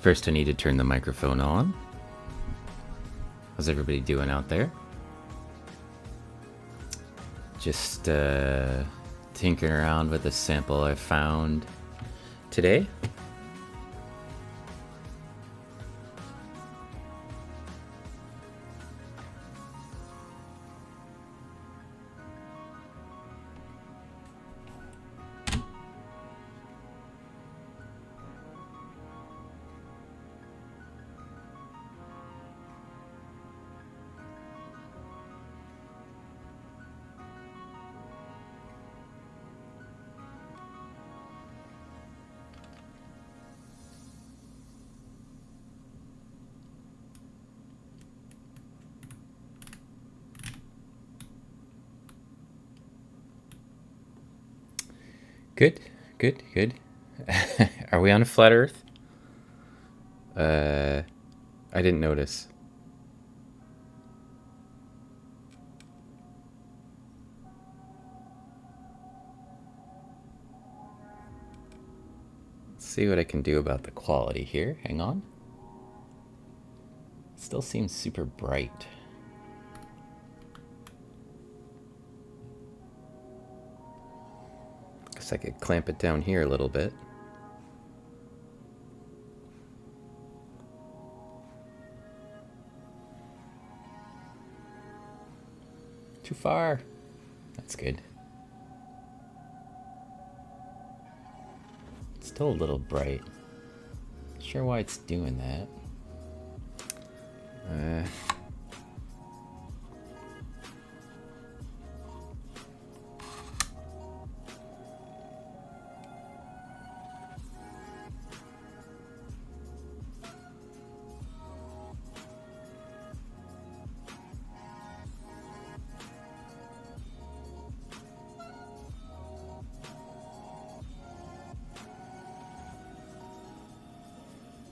First, I need to turn the microphone on. How's everybody doing out there? Just tinkering around with a sample I found today. Good, good, good. Are we on a flat Earth? I didn't notice. Let's see what I can do about the quality here. Hang on. It still seems super bright. Guess I could clamp it down here a little bit. Too far. That's good. It's still a little bright. Not sure why it's doing that.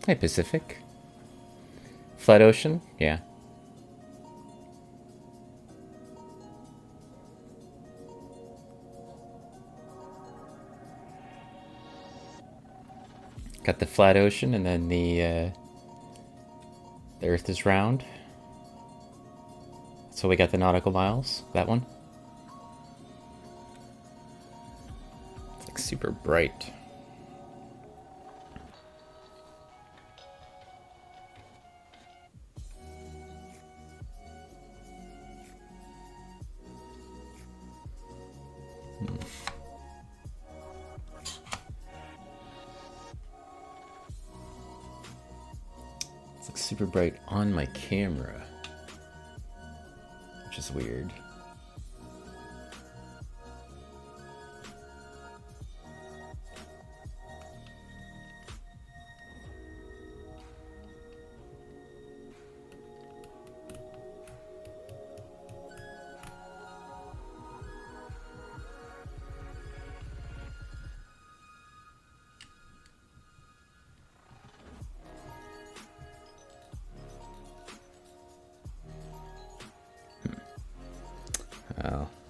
Hey, Pacific. Flat ocean? Yeah. Got the flat ocean, and then the Earth is round. So we got the nautical miles. That one. It's like super bright. It's like super bright on my camera, which is weird.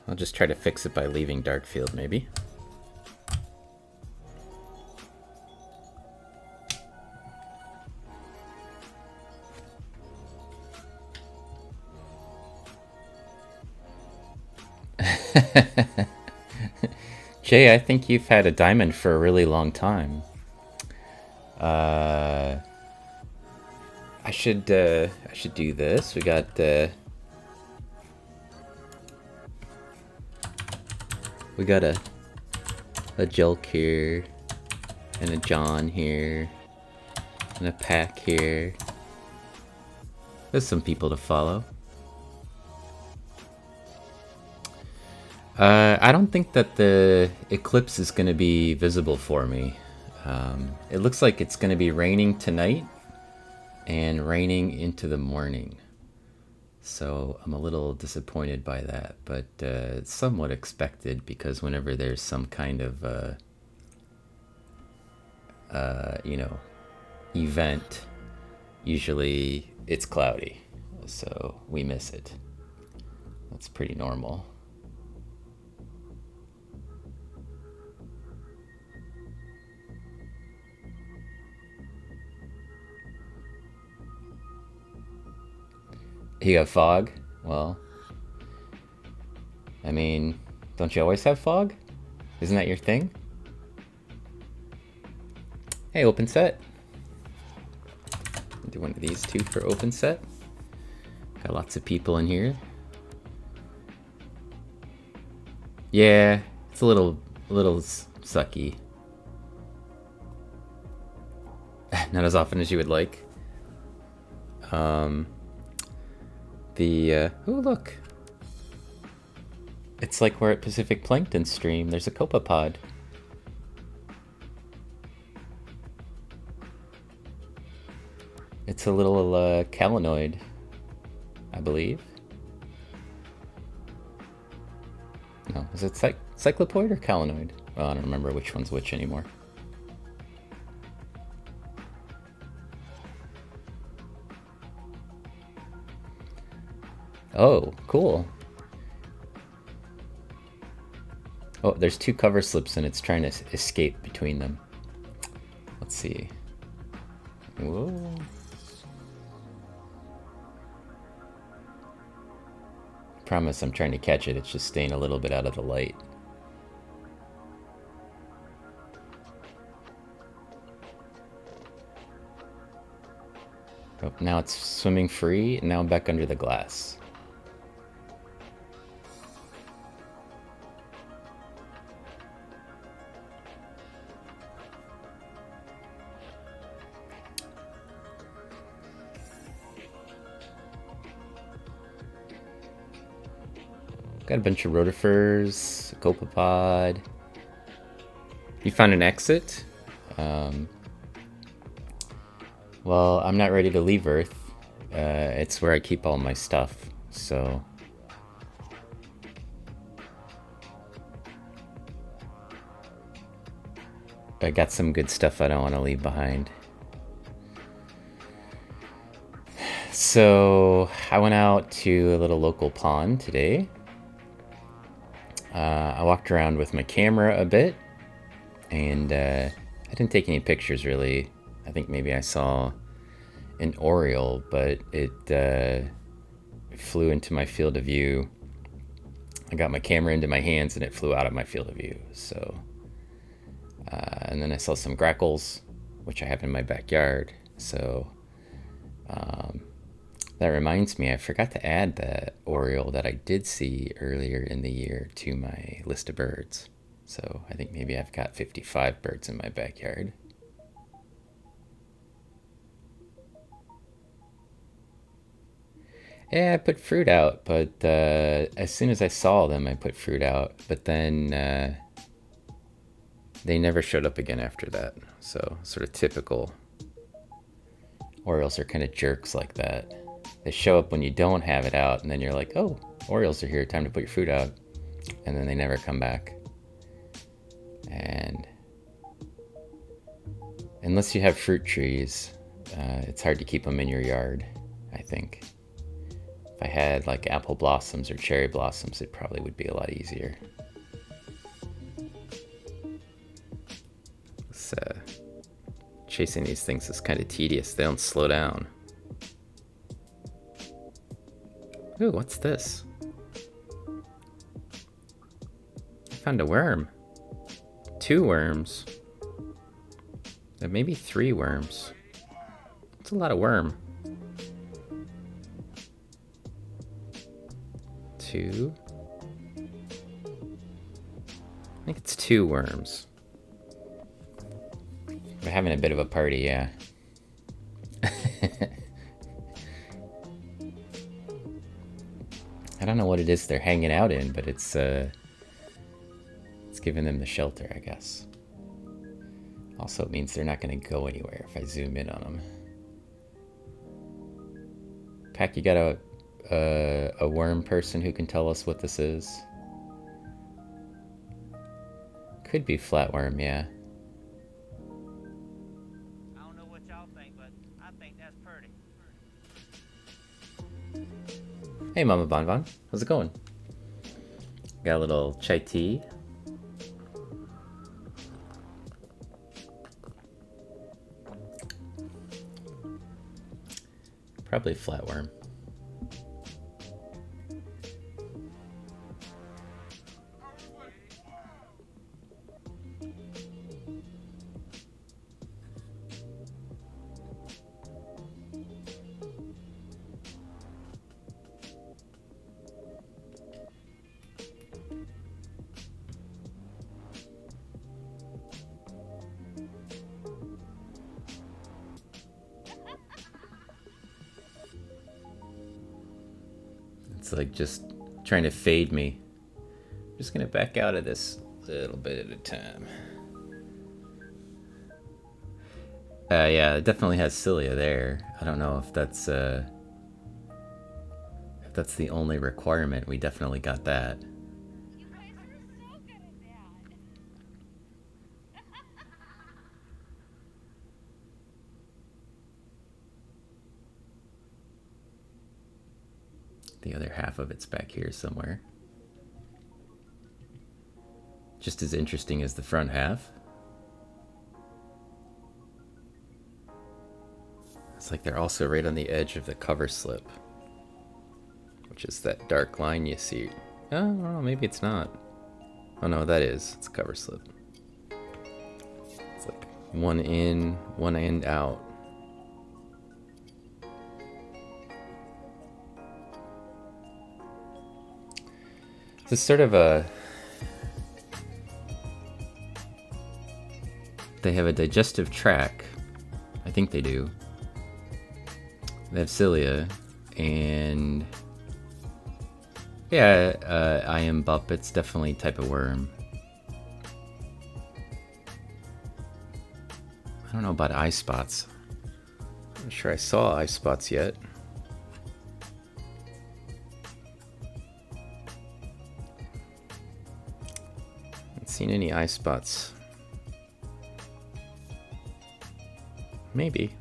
I'll just try to fix it by leaving dark field, maybe. Jay, I think you've had a diamond for a really long time. I should do this. We got a Jelk here, and a John here, and a Pack here. There's some people to follow. I don't think that the eclipse is going to be visible for me. It looks like it's going to be raining tonight and raining into the morning. So I'm a little disappointed by that, but it's somewhat expected because whenever there's some kind of, event, usually it's cloudy, so we miss it. That's pretty normal. You got fog? Well, I mean, don't you always have fog? Isn't that your thing? Hey, open set. Do one of these two for open set. Got lots of people in here. Yeah, it's a little sucky. Not as often as you would like. Oh look. It's like we're at Pacific Plankton Stream. There's a copepod. It's a little calinoid, I believe. No, is it cyclopoid or calinoid? Well, I don't remember which one's which anymore. Oh, cool. Oh, there's two cover slips and it's trying to escape between them. Let's see. Whoa. Promise I'm trying to catch it. It's just staying a little bit out of the light. Oh, now it's swimming free, and now I'm back under the glass. Got a bunch of rotifers, a copepod. You found an exit? Well, I'm not ready to leave Earth. It's where I keep all my stuff, so... I got some good stuff I don't want to leave behind. So, I went out to a little local pond today. I walked around with my camera a bit, and I didn't take any pictures really. I think maybe I saw an oriole, but it flew into my field of view. I got my camera into my hands and it flew out of my field of view. So, and then I saw some grackles, which I have in my backyard. So, that reminds me, I forgot to add the oriole that I did see earlier in the year to my list of birds. So I think maybe I've got 55 birds in my backyard. Yeah, I put fruit out, but as soon as I saw them, I put fruit out. But then they never showed up again after that. So sort of typical. Orioles are kind of jerks like that. They show up when you don't have it out, and then you're like, oh, Orioles are here, time to put your food out. And then they never come back. And unless you have fruit trees, it's hard to keep them in your yard, I think. If I had like apple blossoms or cherry blossoms, it probably would be a lot easier. Chasing these things is kind of tedious. They don't slow down. Ooh, what's this? I found a worm. 2 worms. Maybe 3 worms. That's a lot of worm. 2. I think it's 2 worms. We're having a bit of a party, yeah. I don't know what it is they're hanging out in, but it's giving them the shelter, I guess. Also, it means they're not going to go anywhere if I zoom in on them. Pac, you got a worm person who can tell us what this is? Could be flatworm, yeah. I don't know what y'all think, but I think that's pretty. Hey, Mama Bonbon. How's it going? Got a little chai tea. Probably flatworm. It's like just trying to fade me. I'm just gonna back out of this a little bit at a time. Yeah, it definitely has cilia there. I don't know if that's the only requirement. We definitely got that. You guys are so good at that. The other half of it's back here somewhere. Just as interesting as the front half. It's like they're also right on the edge of the cover slip, which is that dark line you see. Oh, no, maybe it's not. Oh no, that is. It's cover slip. It's like one in, one end out. This is sort of a... They have a digestive tract. I think they do. They have cilia, and yeah, Iambup, it's definitely a type of worm. I don't know about eye spots. I'm not sure I saw eye spots yet. Haven't seen any eye spots. Maybe.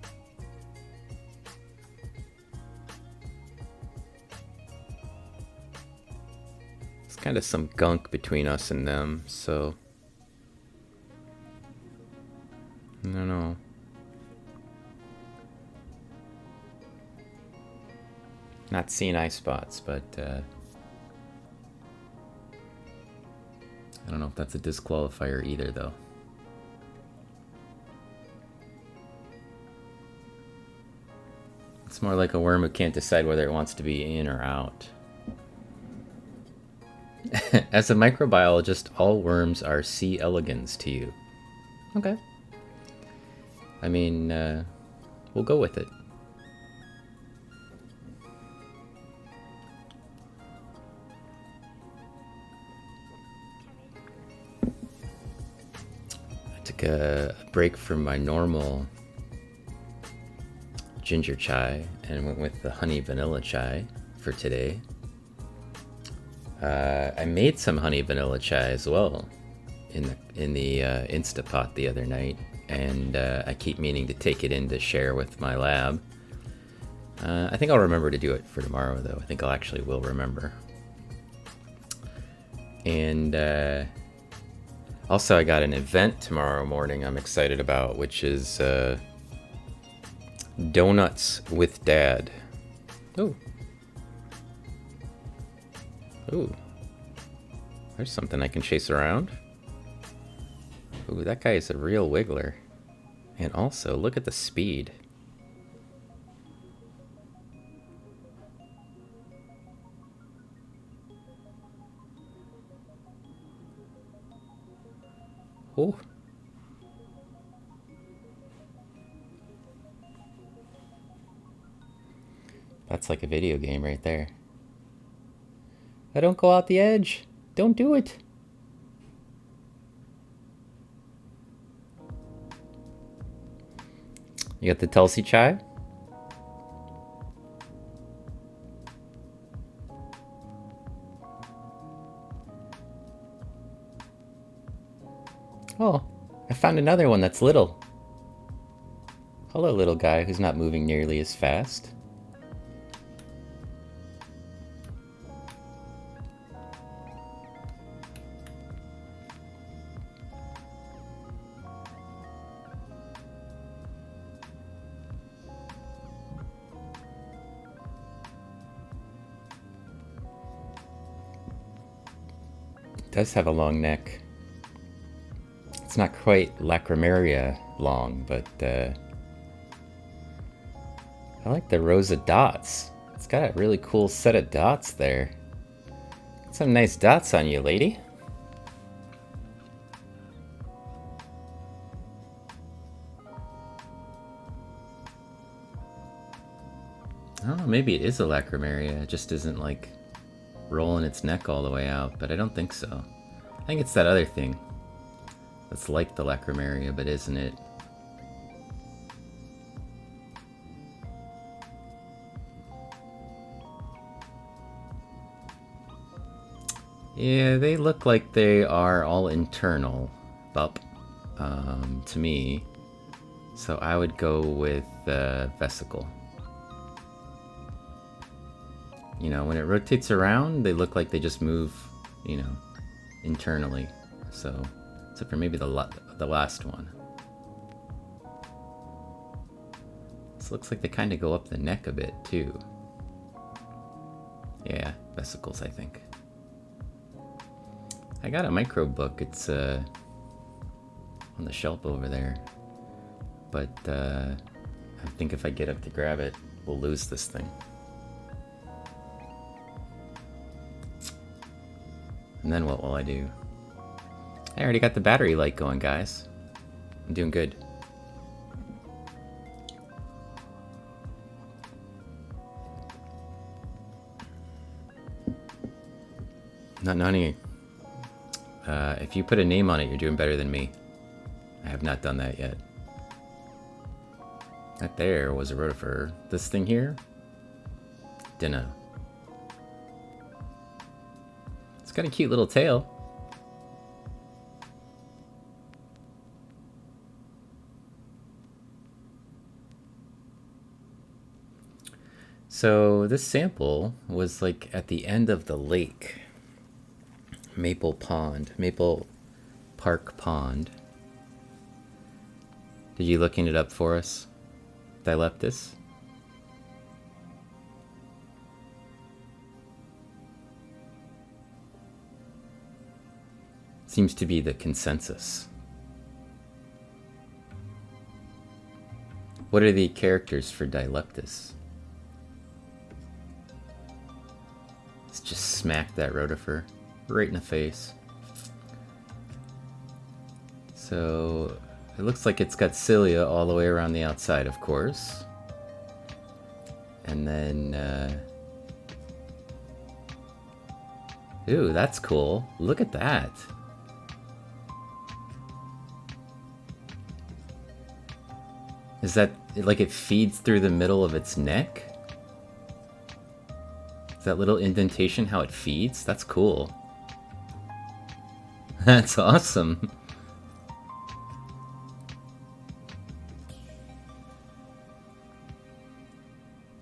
It's kind of some gunk between us and them, so I don't know. Not seeing eye spots, but I don't know if that's a disqualifier either, though. It's more like a worm who can't decide whether it wants to be in or out. As a microbiologist, all worms are C. elegans to you. Okay. I mean, we'll go with it. I took a break from my normal ginger chai and went with the honey vanilla chai for today. I made some honey vanilla chai as well in the Instapot the other night, and I keep meaning to take it in to share with my lab. I think I'll remember to do it for tomorrow, though. I think I'll actually will remember. And also, I got an event tomorrow morning I'm excited about, which is Donuts with Dad. Ooh. Ooh. There's something I can chase around. Ooh, that guy is a real wiggler. And also, look at the speed. Ooh. That's like a video game right there. I don't go out the edge. Don't do it. You got the Tulsi chai? Oh, I found another one that's little. Hello, little guy who's not moving nearly as fast. Does have a long neck. It's not quite lacrimaria long, but I like the rows of dots. It's got a really cool set of dots there. Got some nice dots on you, lady. I don't know, maybe it is a lacrimaria. It just isn't like rolling its neck all the way out, but I don't think so. I think it's that other thing that's like the lacrimaria, but isn't it? Yeah, they look like they are all internal, to me. So I would go with vesicle. You know, when it rotates around, they look like they just move, you know, internally. So, except for maybe the last one. This looks like they kind of go up the neck a bit too. Yeah, vesicles, I think. I got a microbe book. It's on the shelf over there. But I think if I get up to grab it, we'll lose this thing. And then what will I do? I already got the battery light going, guys. I'm doing good. Not Nani. If you put a name on it, you're doing better than me. I have not done that yet. That there was a rotifer. This thing here? Dunno. It's got a cute little tail. So this sample was like at the end of the lake. Maple Park Pond. Did you looking it up for us? Dileptus? Seems to be the consensus. What are the characters for Dileptus? Let's just smack that rotifer right in the face. So it looks like it's got cilia all the way around the outside, of course. And then, ooh, that's cool. Look at that. Is that, like it feeds through the middle of its neck? Is that little indentation how it feeds? That's cool. That's awesome.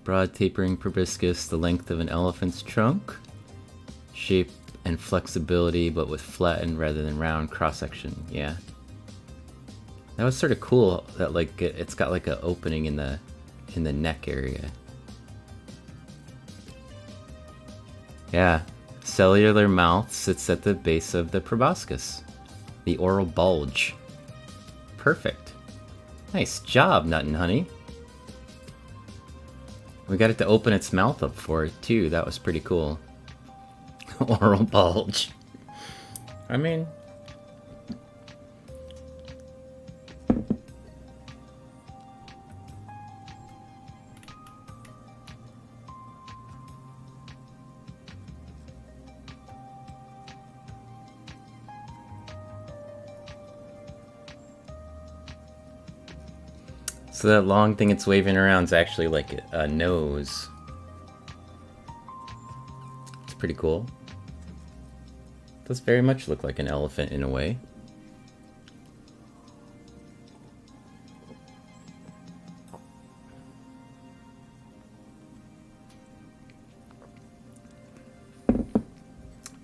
Broad tapering proboscis, the length of an elephant's trunk. Shape and flexibility, but with flattened rather than round cross-section. Yeah. That was sort of cool that like it's got like an opening in the neck area. Yeah. Cellular mouth sits at the base of the proboscis. The oral bulge. Perfect. Nice job, Nut and Honey. We got it to open its mouth up for it too. That was pretty cool. Oral bulge. I mean, so that long thing it's waving around is actually like a nose. It's pretty cool. Does very much look like an elephant in a way.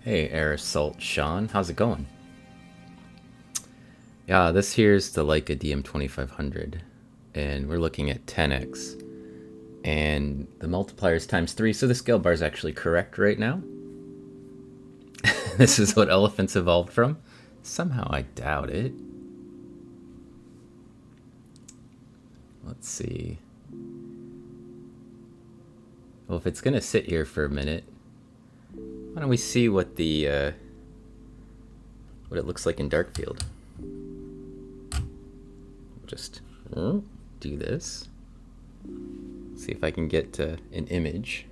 Hey, Aerosalt Sean, how's it going? Yeah, this here's the Leica DM2500, and we're looking at 10x, and the multiplier is ×3, so the scale bar is actually correct right now. This is what elephants evolved from. Somehow I doubt it. Let's see. Well, if it's gonna sit here for a minute, why don't we see what the what it looks like in dark field? We'll just do this. See if I can get an image.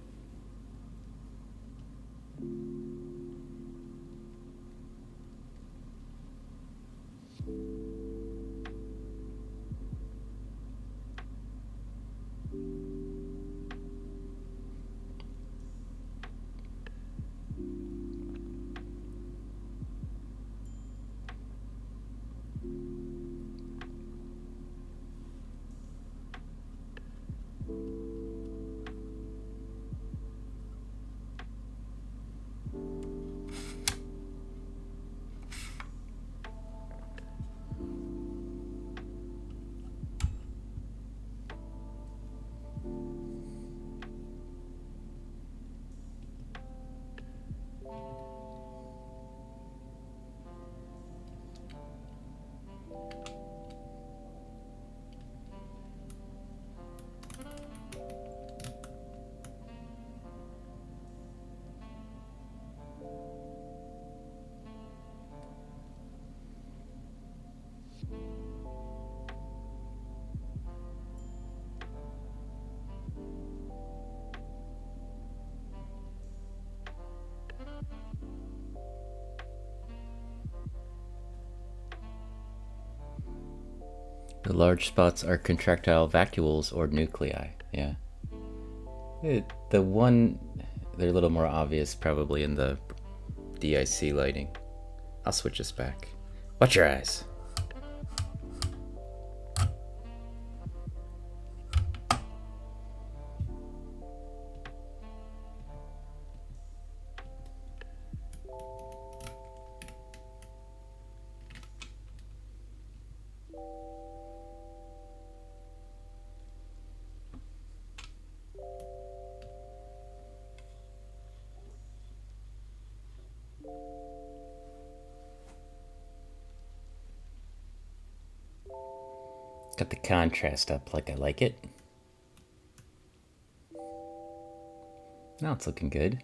The large spots are contractile vacuoles or nuclei. Yeah. The one, they're a little more obvious probably in the DIC lighting. I'll switch this back. Watch your eyes. Got the contrast up like I like it. Now it's looking good.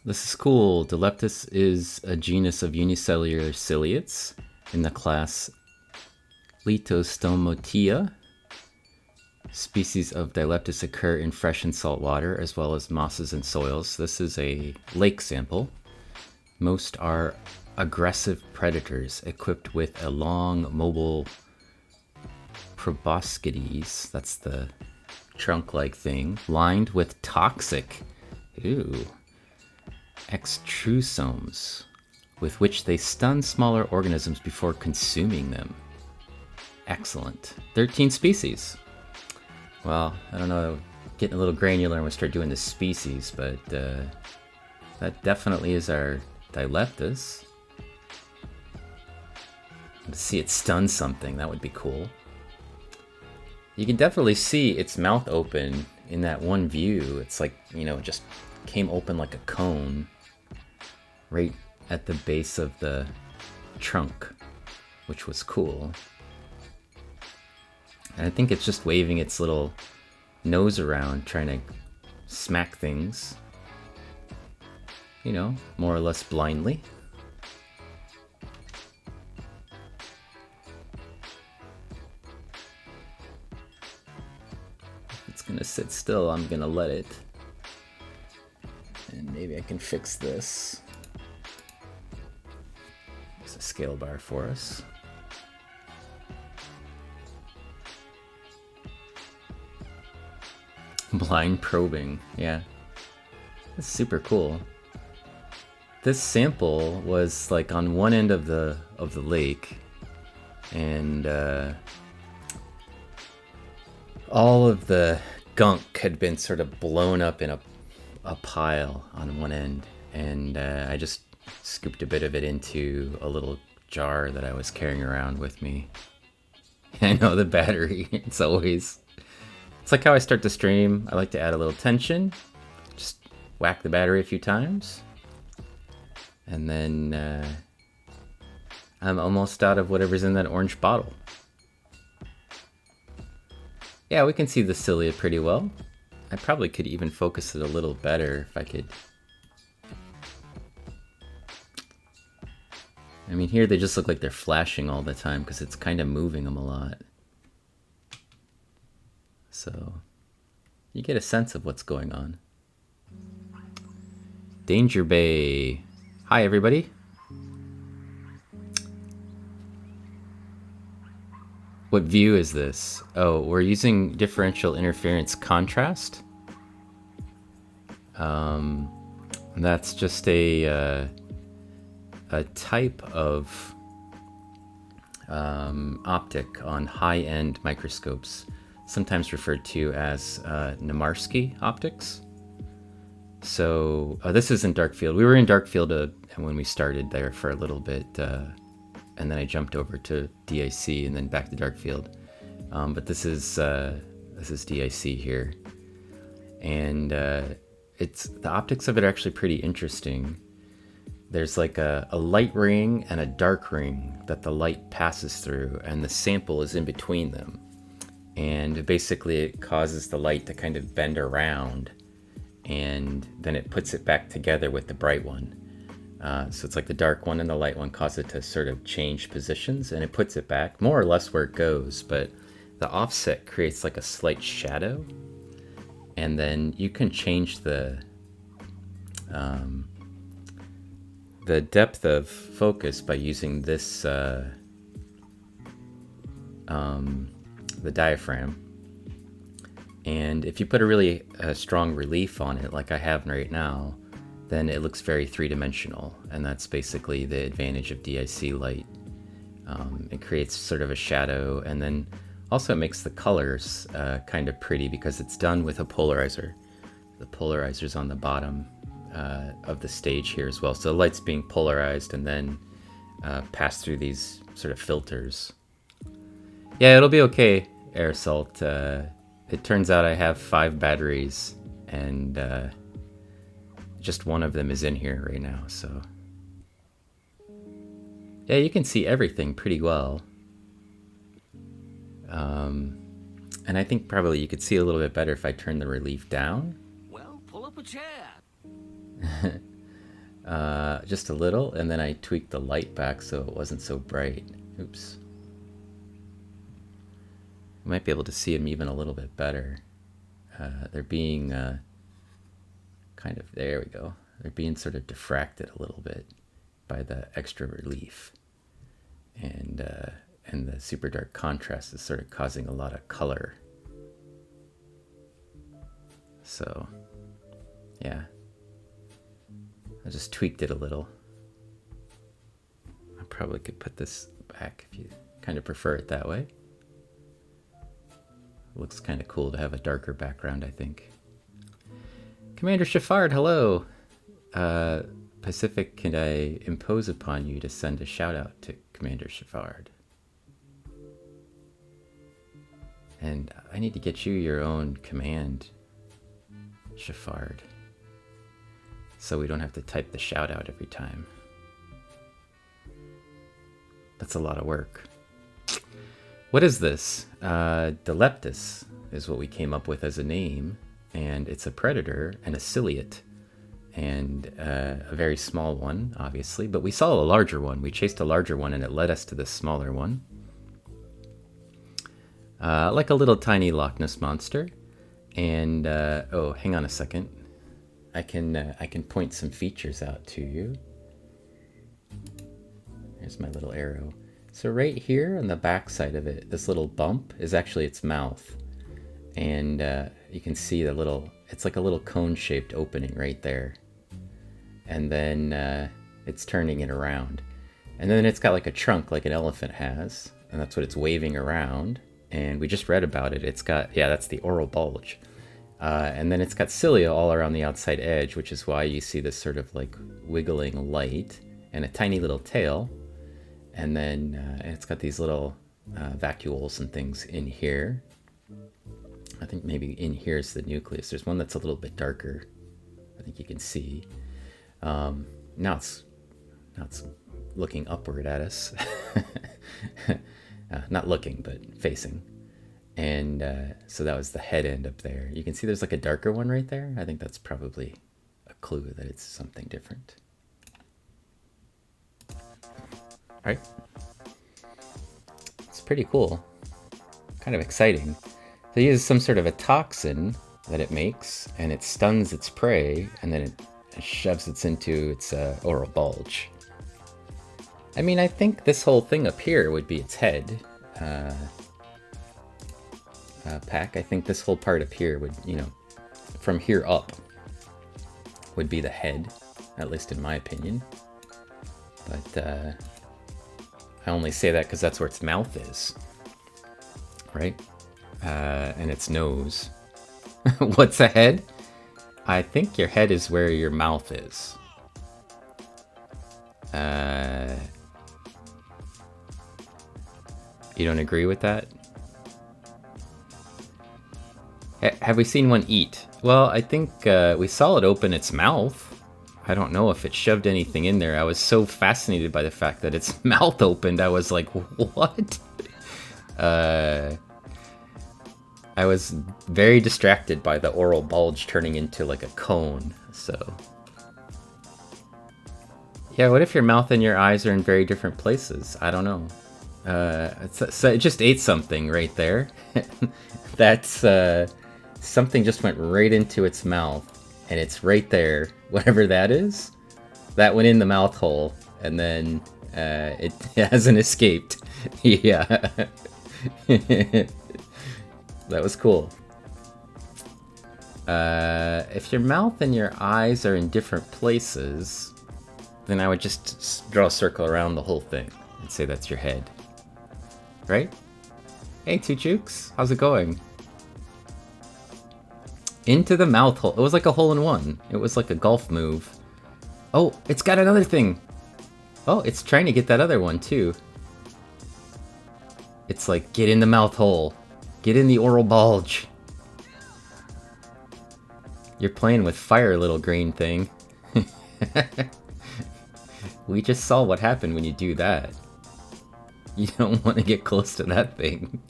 This is cool. Dileptus is a genus of unicellular ciliates in the class Litostomatia. Species of Dileptus occur in fresh and salt water as well as mosses and soils. This is a lake sample. Most are aggressive predators equipped with a long mobile proboscides, that's the trunk-like thing, lined with toxic, extrusomes, with which they stun smaller organisms before consuming them. Excellent. 13 species. Well, I don't know, getting a little granular when we start doing the species, but that definitely is our Dileptus. Let's see it stun something, that would be cool. You can definitely see its mouth open in that one view. It's like, it just came open like a cone right at the base of the trunk, which was cool. And I think it's just waving its little nose around, trying to smack things, more or less blindly. If it's gonna sit still, I'm gonna let it. And maybe I can fix this. There's a scale bar for us. Blind probing, yeah. That's super cool. This sample was like on one end of the lake, and all of the gunk had been sort of blown up in a pile on one end, and I just scooped a bit of it into a little jar that I was carrying around with me. I know the battery, it's like how I start the stream. I like to add a little tension, just whack the battery a few times, and then I'm almost out of whatever's in that orange bottle. Yeah, we can see the cilia pretty well. I probably could even focus it a little better if I could. I mean, here they just look like they're flashing all the time because it's kind of moving them a lot. So you get a sense of what's going on. Danger Bay. Hi, everybody. What view is this? Oh, we're using differential interference contrast. That's just a type of optic on high-end microscopes, sometimes referred to as Nemarsky optics. So this is in dark field. We were in dark field when we started there for a little bit, and then I jumped over to DIC and then back to dark field. But this is DIC here, and it's the optics of it are actually pretty interesting. There's like a light ring and a dark ring that the light passes through, and the sample is in between them. And basically it causes the light to kind of bend around, and then it puts it back together with the bright one. So it's like the dark one and the light one cause it to sort of change positions, and it puts it back more or less where it goes, but the offset creates like a slight shadow. And then you can change the depth of focus by using this, the diaphragm. And if you put a really strong relief on it, like I have right now, then it looks very three-dimensional. And that's basically the advantage of DIC light. It creates sort of a shadow, and then also it makes the colors kind of pretty because it's done with a polarizer. The polarizer's on the bottom of the stage here as well. So the light's being polarized and then passed through these sort of filters. Yeah, it'll be okay, Air Salt. It turns out I have 5 batteries, and just one of them is in here right now, so... Yeah, you can see everything pretty well. And I think probably you could see a little bit better if I turn the relief down. Well, pull up a chair. Just a little, and then I tweaked the light back so it wasn't so bright. Oops. You might be able to see them even a little bit better. They're being kind of, there we go. They're being sort of diffracted a little bit by the extra relief. And the super dark contrast is sort of causing a lot of color. So, yeah. I just tweaked it a little. I probably could put this back if you kind of prefer it that way. It looks kind of cool to have a darker background, I think. Commander Shafard, hello. Pacific, can I impose upon you to send a shout out to Commander Shafard? And I need to get you your own command, Shafard, so we don't have to type the shout out every time. That's a lot of work. What is this? Dileptus is what we came up with as a name, and it's a predator and a ciliate, and a very small one, obviously, but we saw a larger one. We chased a larger one, and it led us to this smaller one. Like a little tiny Loch Ness monster. And, oh, hang on a second. I can point some features out to you. Here's my little arrow. So right here on the back side of it, this little bump is actually its mouth. And you can see the little, it's like a little cone-shaped opening right there. And then it's turning it around. And then it's got like a trunk like an elephant has. And that's what it's waving around. And we just read about it. It's got, yeah, that's the oral bulge. And then it's got cilia all around the outside edge, which is why you see this sort of like wiggling light and a tiny little tail. And then it's got these little vacuoles and things in here. I think maybe in here is the nucleus. There's one that's a little bit darker. I think you can see. Now it's looking upward at us. Not looking, but facing. And so that was the head end up there. You can see there's like a darker one right there. I think that's probably a clue that it's something different. Right? It's pretty cool. Kind of exciting. So it uses some sort of a toxin that it makes, and it stuns its prey, and then it shoves it into its oral bulge. I mean, I think this whole thing up here would be its head. Pack. I think this whole part up here would, you know, from here up would be the head, at least in my opinion. But I only say that because that's where its mouth is, right? And its nose. What's a head? I think your head is where your mouth is. You don't agree with that? Have we seen one eat? Well, I think we saw it open its mouth. I don't know if it shoved anything in there. I was so fascinated by the fact that its mouth opened. I was like, what? I was very distracted by the oral bulge turning into like a cone, so. Yeah, what if your mouth and your eyes are in very different places? I don't know. So it just ate something right there. That's, something just went right into its mouth, and it's right there, whatever that is. That went in the mouth hole, and then it hasn't escaped. Yeah. That was cool. If your mouth and your eyes are in different places, then I would just draw a circle around the whole thing and say that's your head. Right? Hey, Two Jukes, how's it going? Into the mouth hole. It was like a hole-in-one. It was like a golf move. Oh, it's got another thing. Oh, it's trying to get that other one, too. It's like, get in the mouth hole. Get in the oral bulge. You're playing with fire, little green thing. We just saw what happened when you do that. You don't want to get close to that thing.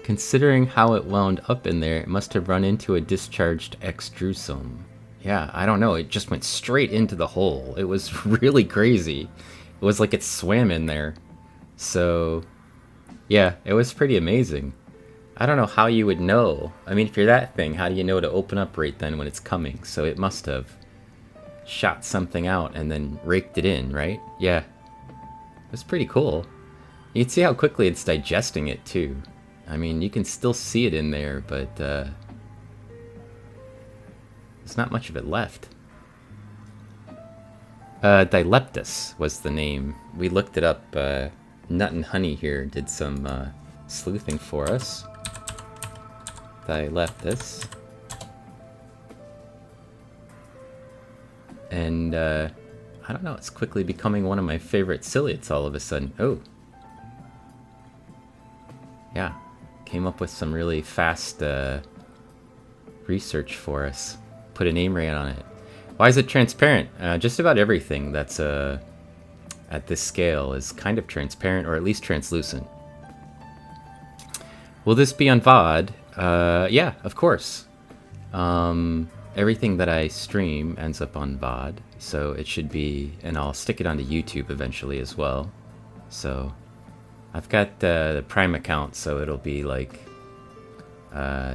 Considering how it wound up in there, it must have run into a discharged extrusome. Yeah, I don't know. It just went straight into the hole. It was really crazy. It was like it swam in there. So, yeah, it was pretty amazing. I don't know how you would know. I mean, if you're that thing, how do you know to open up right then when it's coming? So it must have shot something out and then raked it in, right? Yeah. It was pretty cool. You can see how quickly it's digesting it, too. I mean, you can still see it in there, but there's not much of it left. Dileptus was the name. We looked it up. Nut and Honey here did some sleuthing for us. Dileptus. And I don't know, it's quickly becoming one of my favorite ciliates all of a sudden. Oh. Yeah. Came up with some really fast research for us. Put a name right on it. Why is it transparent? Just about everything that's at this scale is kind of transparent, or at least translucent. Will this be on VOD? Yeah, of course. Everything that I stream ends up on VOD, so it should be, and I'll stick it onto YouTube eventually as well. So I've got the Prime account, so it'll be like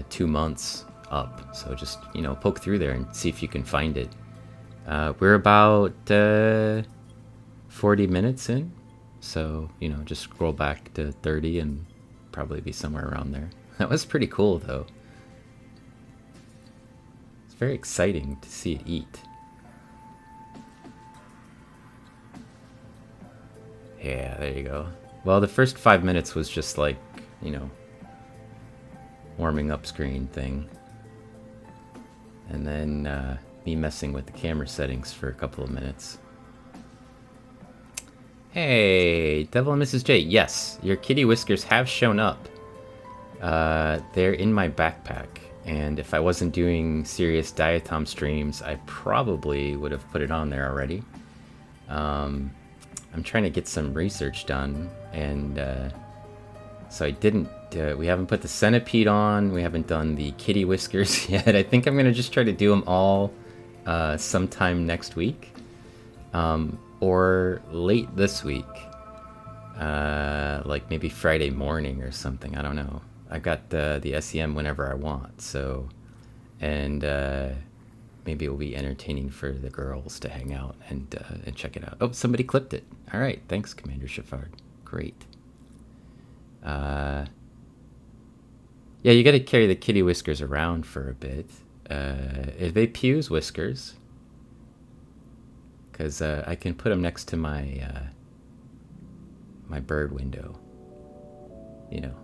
2 months up. So just, you know, poke through there and see if you can find it. We're about 40 minutes in, so, you know, just scroll back to 30 and probably be somewhere around there. That was pretty cool, though. It's very exciting to see it eat. Yeah, there you go. Well, the first 5 minutes was just like, you know, warming up screen thing. And then me messing with the camera settings for a couple of minutes. Hey, Devil and Mrs. J. Yes, your kitty whiskers have shown up. They're in my backpack. And if I wasn't doing serious diatom streams, I probably would have put it on there already. I'm trying to get some research done, and so I didn't. We haven't put the centipede on. We haven't done the kitty whiskers yet. I think I'm gonna just try to do them all sometime next week, or late this week, like maybe Friday morning or something. I don't know. I got the SEM whenever I want, so and maybe it will be entertaining for the girls to hang out and check it out. Oh, somebody clipped it. All right, thanks, Commander Shafard. Great. Yeah, you got to carry the kitty whiskers around for a bit. Are they Pew's whiskers? Because I can put them next to my my bird window. You know.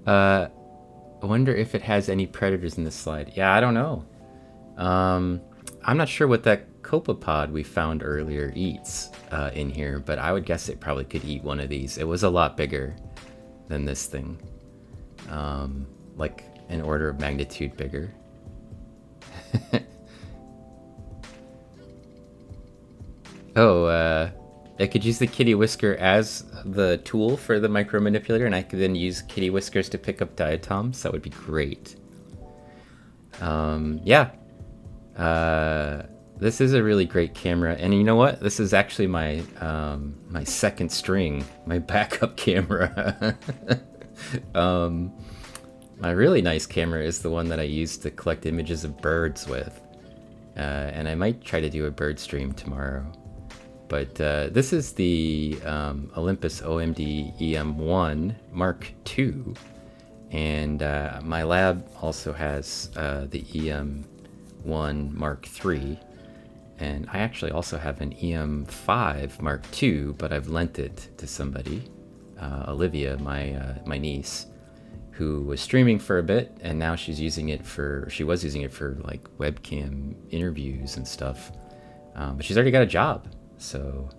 I wonder if it has any predators in this slide. Yeah, I don't know. I'm not sure what that copepod we found earlier eats in here, but I would guess it probably could eat one of these. It was a lot bigger than this thing. Like an order of magnitude bigger. Oh, I could use the kitty whisker as the tool for the micro manipulator, and I could then use kitty whiskers to pick up diatoms. That would be great. Yeah. This is a really great camera, and you know what? This is actually my my second string, my backup camera. My really nice camera is the one that I use to collect images of birds with, and I might try to do a bird stream tomorrow. But this is the Olympus OMD EM1 Mark II, and my lab also has the EM1 Mark III, and I actually also have an EM5 Mark II, but I've lent it to somebody, Olivia, my niece, who was streaming for a bit, and now she was using it for like webcam interviews and stuff, but she's already got a job. So,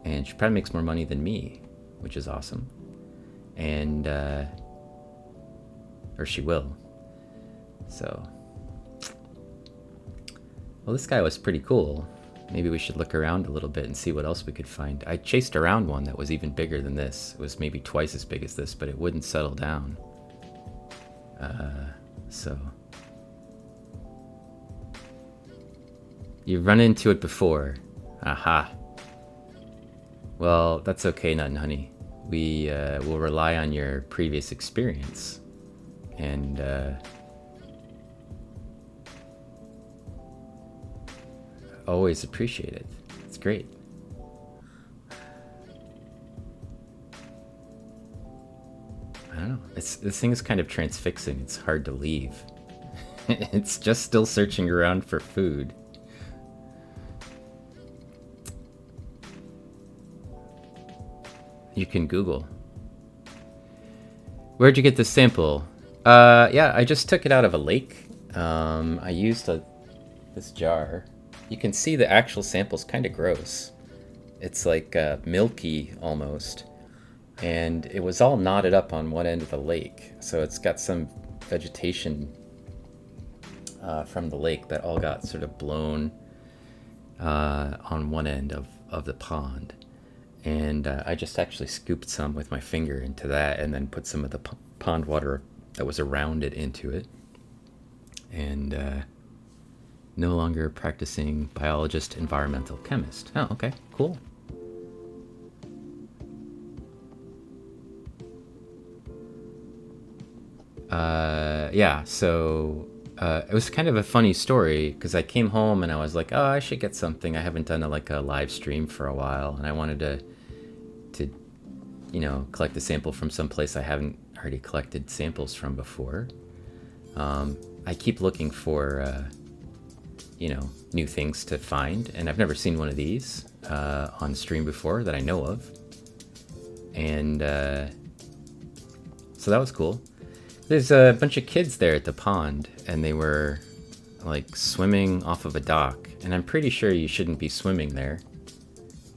and she probably makes more money than me, which is awesome. And, or she will. So, well, this guy was pretty cool. Maybe we should look around a little bit and see what else we could find. I chased around one that was even bigger than this. It was maybe twice as big as this, but it wouldn't settle down. So. You've run into it before. Aha. Well, that's okay, Nut and Honey. We will rely on your previous experience. And always appreciate it. It's great. I don't know. This thing is kind of transfixing. It's hard to leave. It's just still searching around for food. You can Google. Where'd you get this sample? Yeah, I just took it out of a lake. I used this jar. You can see the actual sample's kind of gross. It's like milky almost. And it was all knotted up on one end of the lake. So it's got some vegetation from the lake that all got sort of blown on one end of the pond. And I just actually scooped some with my finger into that and then put some of the pond water that was around it into it. And no longer practicing biologist, environmental chemist. Oh, okay, cool. Yeah, so it was kind of a funny story because I came home and I was like, oh, I should get something. I haven't done a live stream for a while, and I wanted to collect a sample from some place I haven't already collected samples from before. I keep looking for new things to find, and I've never seen one of these on stream before that I know of, and so that was cool. There's a bunch of kids there at the pond, and they were like swimming off of a dock, and I'm pretty sure you shouldn't be swimming there.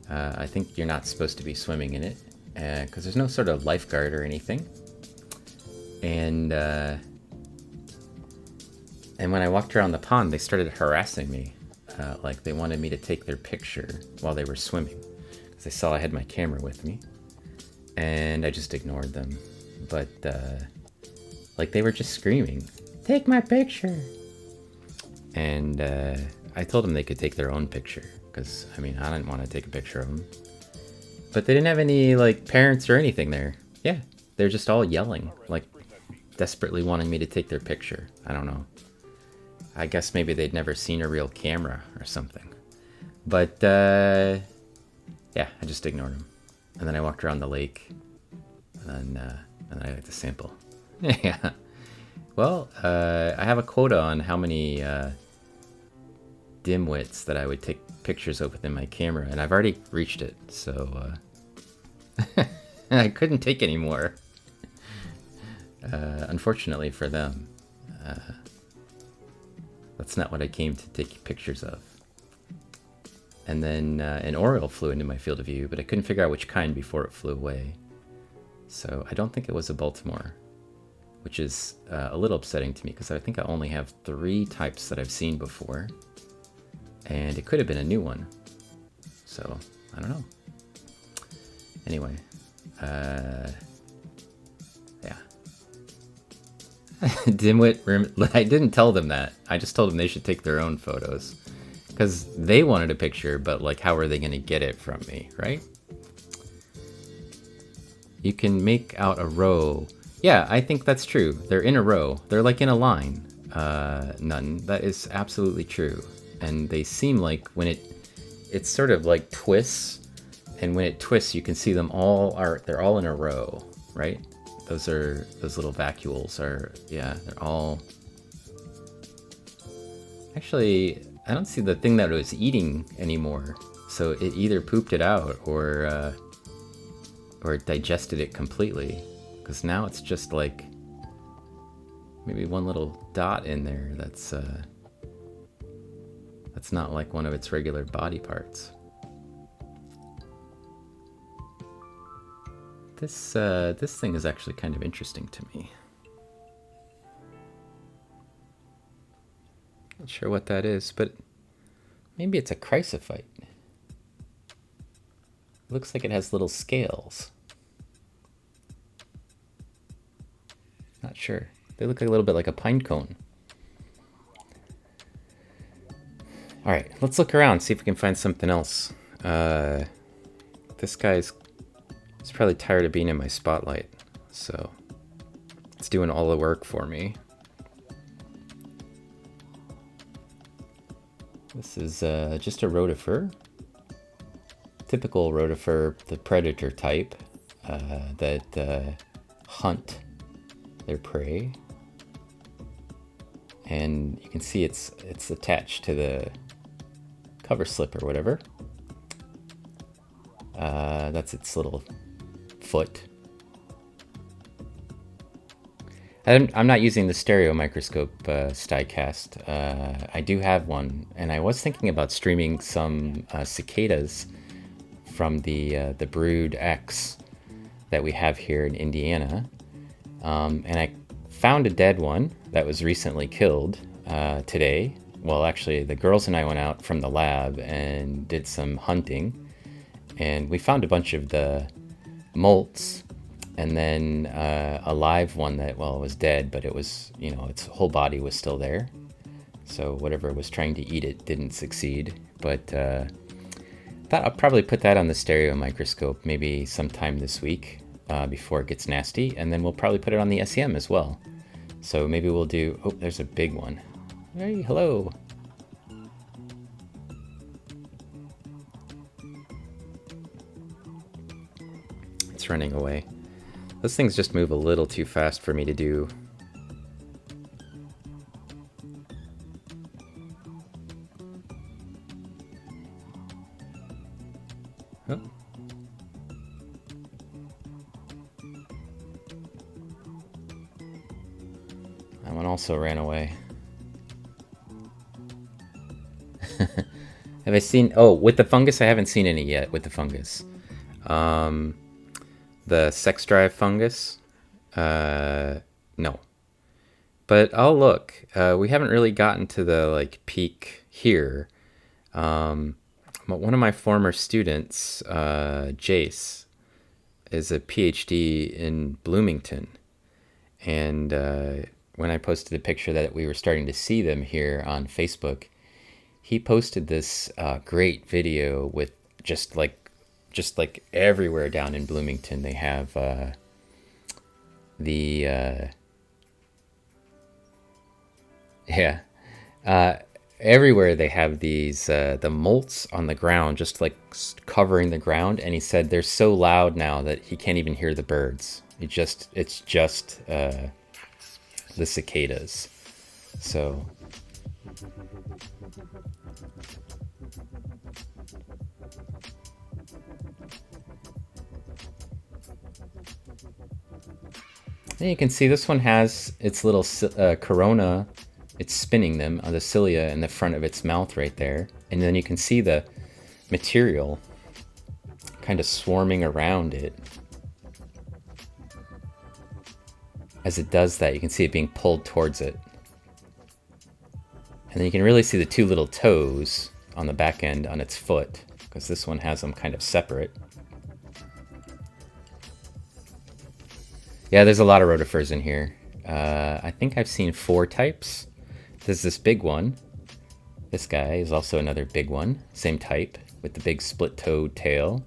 I think you're not supposed to be swimming in it because there's no sort of lifeguard or anything. And when I walked around the pond, they started harassing me. Like they wanted me to take their picture while they were swimming because they saw I had my camera with me. And I just ignored them. But like they were just screaming, "Take my picture!" And I told them they could take their own picture because I mean I didn't want to take a picture of them. But they didn't have any like parents or anything there. Yeah, they're just all yelling, like desperately wanting me to take their picture. I don't know. I guess maybe they'd never seen a real camera or something. But yeah, I just ignored them. And then I walked around the lake, and then I got to sample. Yeah. Well, I have a quota on how many dimwits that I would take pictures of within my camera, and I've already reached it, so I couldn't take any more. Unfortunately for them. That's not what I came to take pictures of. And then an oriole flew into my field of view, but I couldn't figure out which kind before it flew away. So I don't think it was a Baltimore, which is a little upsetting to me because I think I only have 3 types that I've seen before. And it could have been a new one. So, I don't know. Anyway, yeah. Dimwit, I didn't tell them that. I just told them they should take their own photos. Because they wanted a picture, but like, how are they going to get it from me, right? You can make out a row. Yeah, I think that's true. They're in a row. They're like in a line. None. That is absolutely true. And they seem like when it's sort of like twists. And when it twists, you can see them they're all in a row, right? Those little vacuoles are, yeah, they're all... Actually, I don't see the thing that it was eating anymore. So it either pooped it out or it digested it completely. Because now it's just like maybe one little dot in there that's not like one of its regular body parts. This thing is actually kind of interesting to me. Not sure what that is, but maybe it's a chrysophyte. Looks like it has little scales. Not sure. They look a little bit like a pine cone. All right, let's look around, see if we can find something else. This guy's probably tired of being in my spotlight, so it's doing all the work for me. This is just a rotifer. Typical rotifer, the predator type that hunt their prey. And you can see it's attached to the cover slip or whatever. That's its little foot. I'm not using the stereo microscope Stycast. I do have one, and I was thinking about streaming some cicadas from the Brood X that we have here in Indiana. And I found a dead one that was recently killed today. Well, actually, the girls and I went out from the lab and did some hunting, and we found a bunch of the molts, and then a live one that, well, was dead, but it was, you know, its whole body was still there. So whatever was trying to eat it didn't succeed. But thought I'll probably put that on the stereo microscope maybe sometime this week before it gets nasty, and then we'll probably put it on the SEM as well. So maybe we'll do, oh, there's a big one. Hey, hello. It's running away. Those things just move a little too fast for me to do. Oh. That one also ran away. Have I seen... Oh, with the fungus, I haven't seen any yet with the fungus. Um, the sex drive fungus? No. But I'll look. We haven't really gotten to the like peak here. But one of my former students, Jace, is a PhD in Bloomington. And when I posted a picture that we were starting to see them here on Facebook, he posted this great video with just like everywhere down in Bloomington they have the yeah everywhere they have these the molts on the ground just like covering the ground, and he said they're so loud now that he can't even hear the birds. It's just the cicadas. So and you can see this one has its little corona. It's spinning them on the cilia in the front of its mouth right there. And then you can see the material kind of swarming around it. As it does that, you can see it being pulled towards it. And then you can really see the two little toes on the back end on its foot, because this one has them kind of separate. Yeah, there's a lot of rotifers in here. I think I've seen 4 types. There's this big one. This guy is also another big one, same type, with the big split-toed tail.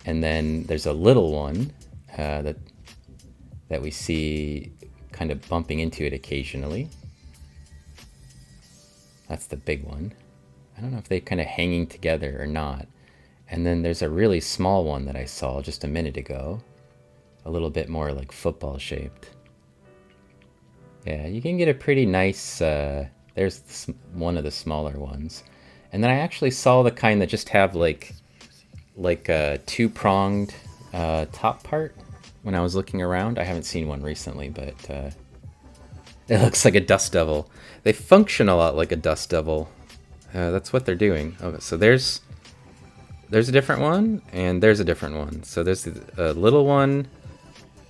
And then there's a little one that we see kind of bumping into it occasionally. That's the big one. I don't know if they're kind of hanging together or not. And then there's a really small one that I saw just a minute ago. A little bit more like football shaped. Yeah, you can get a pretty nice, there's one of the smaller ones. And then I actually saw the kind that just have like a 2-pronged top part when I was looking around. I haven't seen one recently, but it looks like a dust devil. They function a lot like a dust devil. That's what they're doing. Okay, so there's a different one, and there's a different one. So there's the little one,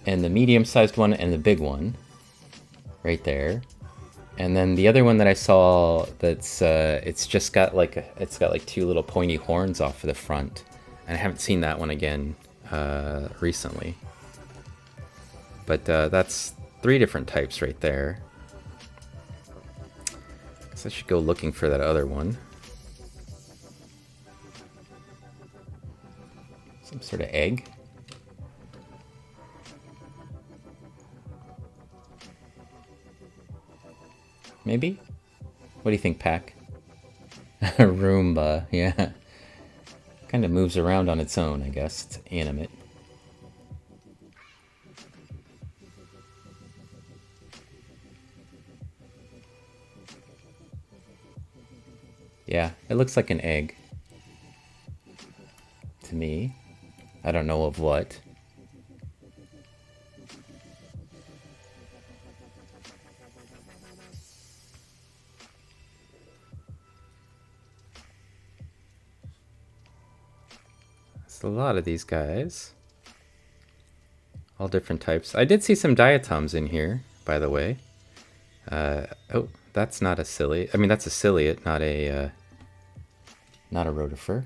and the medium-sized one, and the big one. Right there. And then the other one that I saw that's it's just got like it's got like 2 little pointy horns off of the front, and I haven't seen that one again recently. But that's 3 different types right there. So I should go looking for that other one. Some sort of egg. Maybe? What do you think, Pack? Roomba, yeah. Kind of moves around on its own, I guess. It's animate. Yeah, it looks like an egg. To me. I don't know of what. A lot of these guys. All different types. I did see some diatoms in here, by the way. Oh, that's not a ciliate. I mean, that's a ciliate, not a rotifer.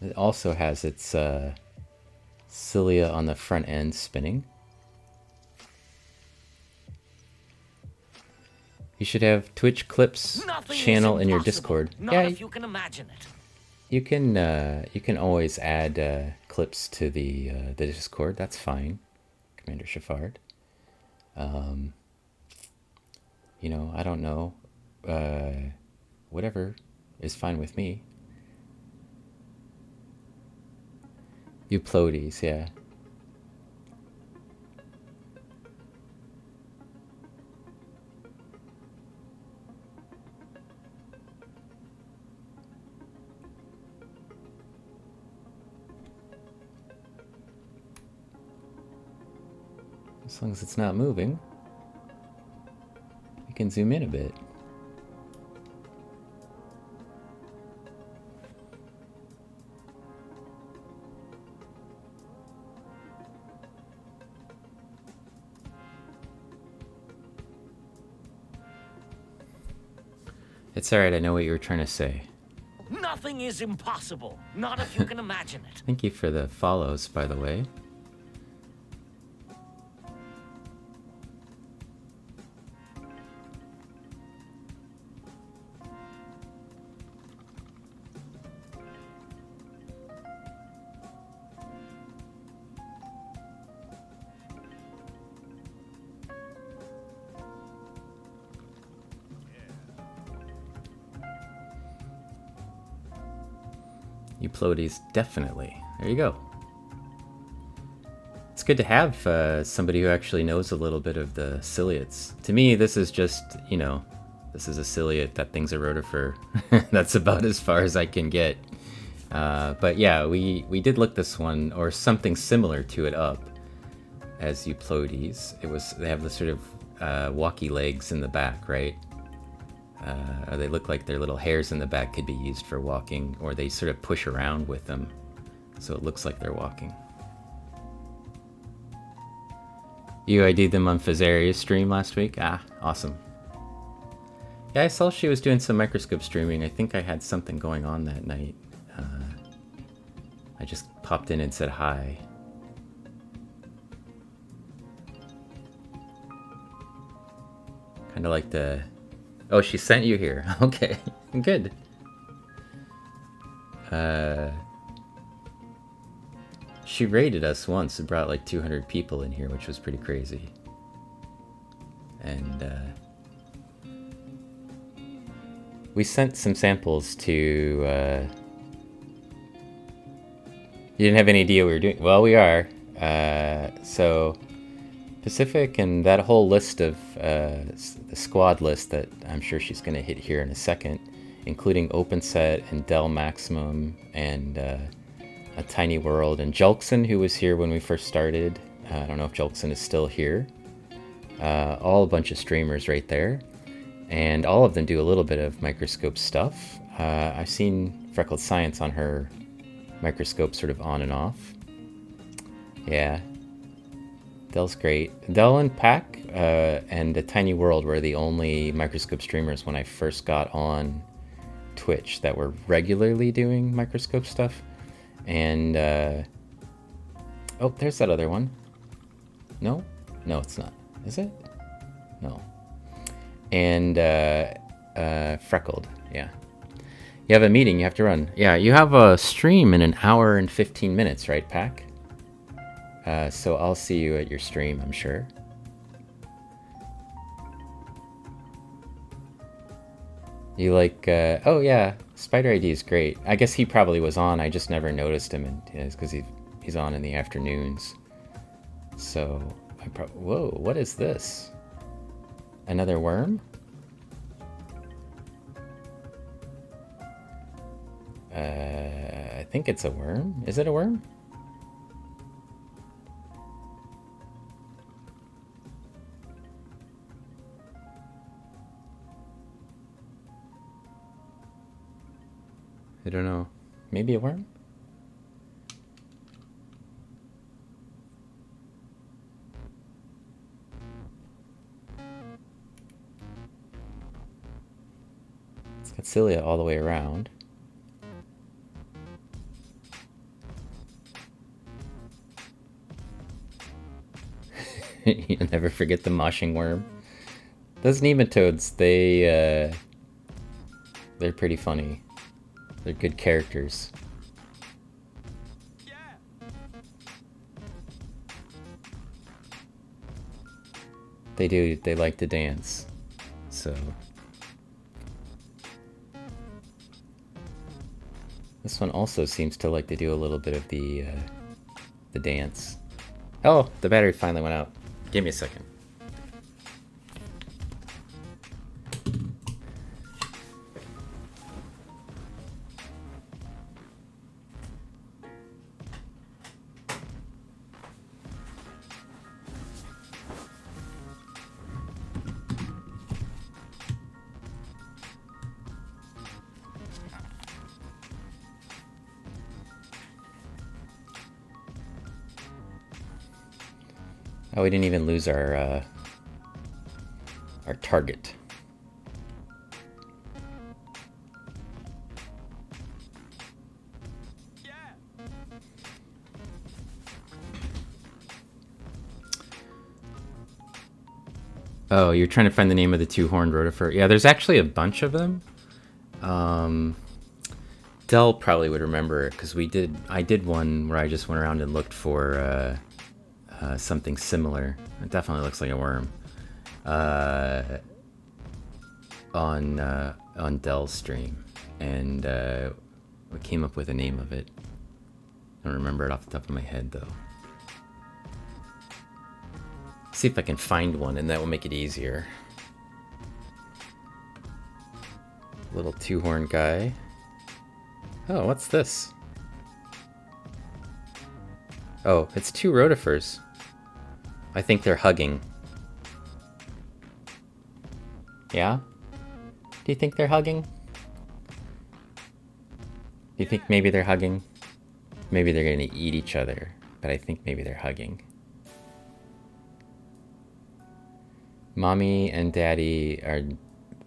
It also has its cilia on the front end spinning. You should have Twitch Clips channel in your Discord. Not yeah, if you can imagine it. you can always add clips to the Discord. That's fine, Commander Shafard. You know, I don't know. Whatever is fine with me. Euplodes, yeah. As long as it's not moving, you can zoom in a bit. It's alright, I know what you were trying to say. Nothing is impossible, not if you can imagine it. Thank you for the follows, by the way. Euplodies, definitely. There you go. It's good to have somebody who actually knows a little bit of the ciliates. To me, this is just, you know, this is a ciliate, that thing's a rotifer. That's about as far as I can get. But yeah, we did look this one, or something similar to it, up as Euplodies. They have the sort of walkie legs in the back, right? Or they look like their little hairs in the back could be used for walking, or they sort of push around with them, so it looks like they're walking. You ID'd them on Fazaria's stream last week? Ah, awesome. Yeah, I saw she was doing some microscope streaming. I think I had something going on that night. I just popped in and said hi. Kind of like the... Oh, she sent you here. Okay, good. She raided us once and brought like 200 people in here, which was pretty crazy. And we sent some samples to... You didn't have any idea we were doing... Well, we are. So... Pacific and that whole list of the squad list that I'm sure she's going to hit here in a second, including OpenSet and Dell Maximum and A Tiny World and Julkson, who was here when we first started. I don't know if Julkson is still here. All a bunch of streamers right there, and all of them do a little bit of microscope stuff. I've seen Freckled Science on her microscope sort of on and off. Yeah. Dell's great. Dell and Pack and A Tiny World were the only microscope streamers when I first got on Twitch that were regularly doing microscope stuff. And, oh, there's that other one. No? No, it's not. Is it? No. And, Freckled, yeah. You have a meeting, you have to run. Yeah, you have a stream in 1 hour and 15 minutes, right, Pack? So I'll see you at your stream, I'm sure. You like, oh yeah, Spider ID is great. I guess he probably was on, I just never noticed him, and it's because he's on in the afternoons. So, whoa, what is this? Another worm? I think it's a worm. Is it a worm? I don't know. Maybe a worm? It's got cilia all the way around. You'll never forget the moshing worm. Those nematodes, they're pretty funny. They're good characters. Yeah. They like to dance. So this one also seems to like to do a little bit of the dance. Oh, the battery finally went out. Give me a second. Oh, we didn't even lose our target. Oh, you're trying to find the name of the two-horned rotifer. Yeah, there's actually a bunch of them. Dell probably would remember it because I did one where I just went around and looked for something similar. It definitely looks like a worm. On Dell's stream, and we came up with a name of it. I don't remember it off the top of my head though. See if I can find one, and that will make it easier. Little two-horned guy. Oh, what's this? Oh, it's two rotifers. I think they're hugging. Yeah? Do you think they're hugging? Do you think maybe they're hugging? Maybe they're gonna eat each other, but I think maybe they're hugging. Mommy and Daddy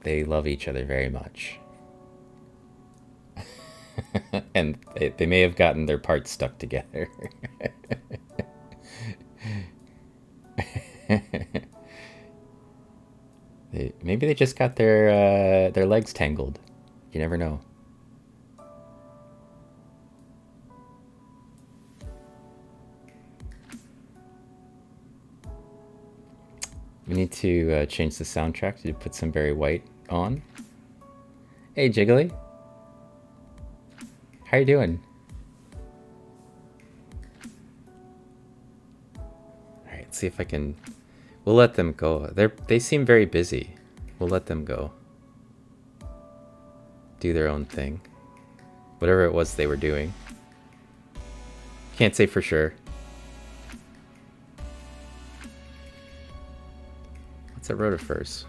they love each other very much. And they may have gotten their parts stuck together. Maybe they just got their legs tangled. You never know. We need to change the soundtrack to put some Barry White on. Hey, Jiggly. How you doing? Alright, let's see if I can... We'll let them go. They seem very busy. We'll let them go. Do their own thing. Whatever it was they were doing. Can't say for sure. What's a rotifers?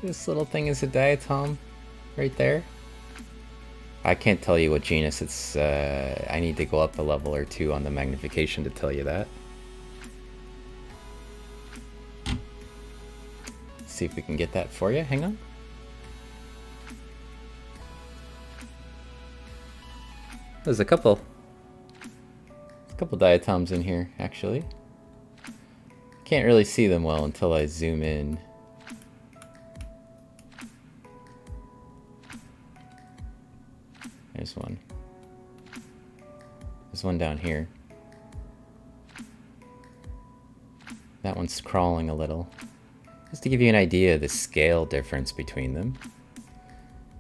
This little thing is a diatom right there. I can't tell you what genus it's, I need to go up a level or two on the magnification to tell you that. See if we can get that for you, hang on. There's a couple diatoms in here, actually. Can't really see them well until I zoom in. There's one. There's one down here. That one's crawling a little. Just to give you an idea of the scale difference between them.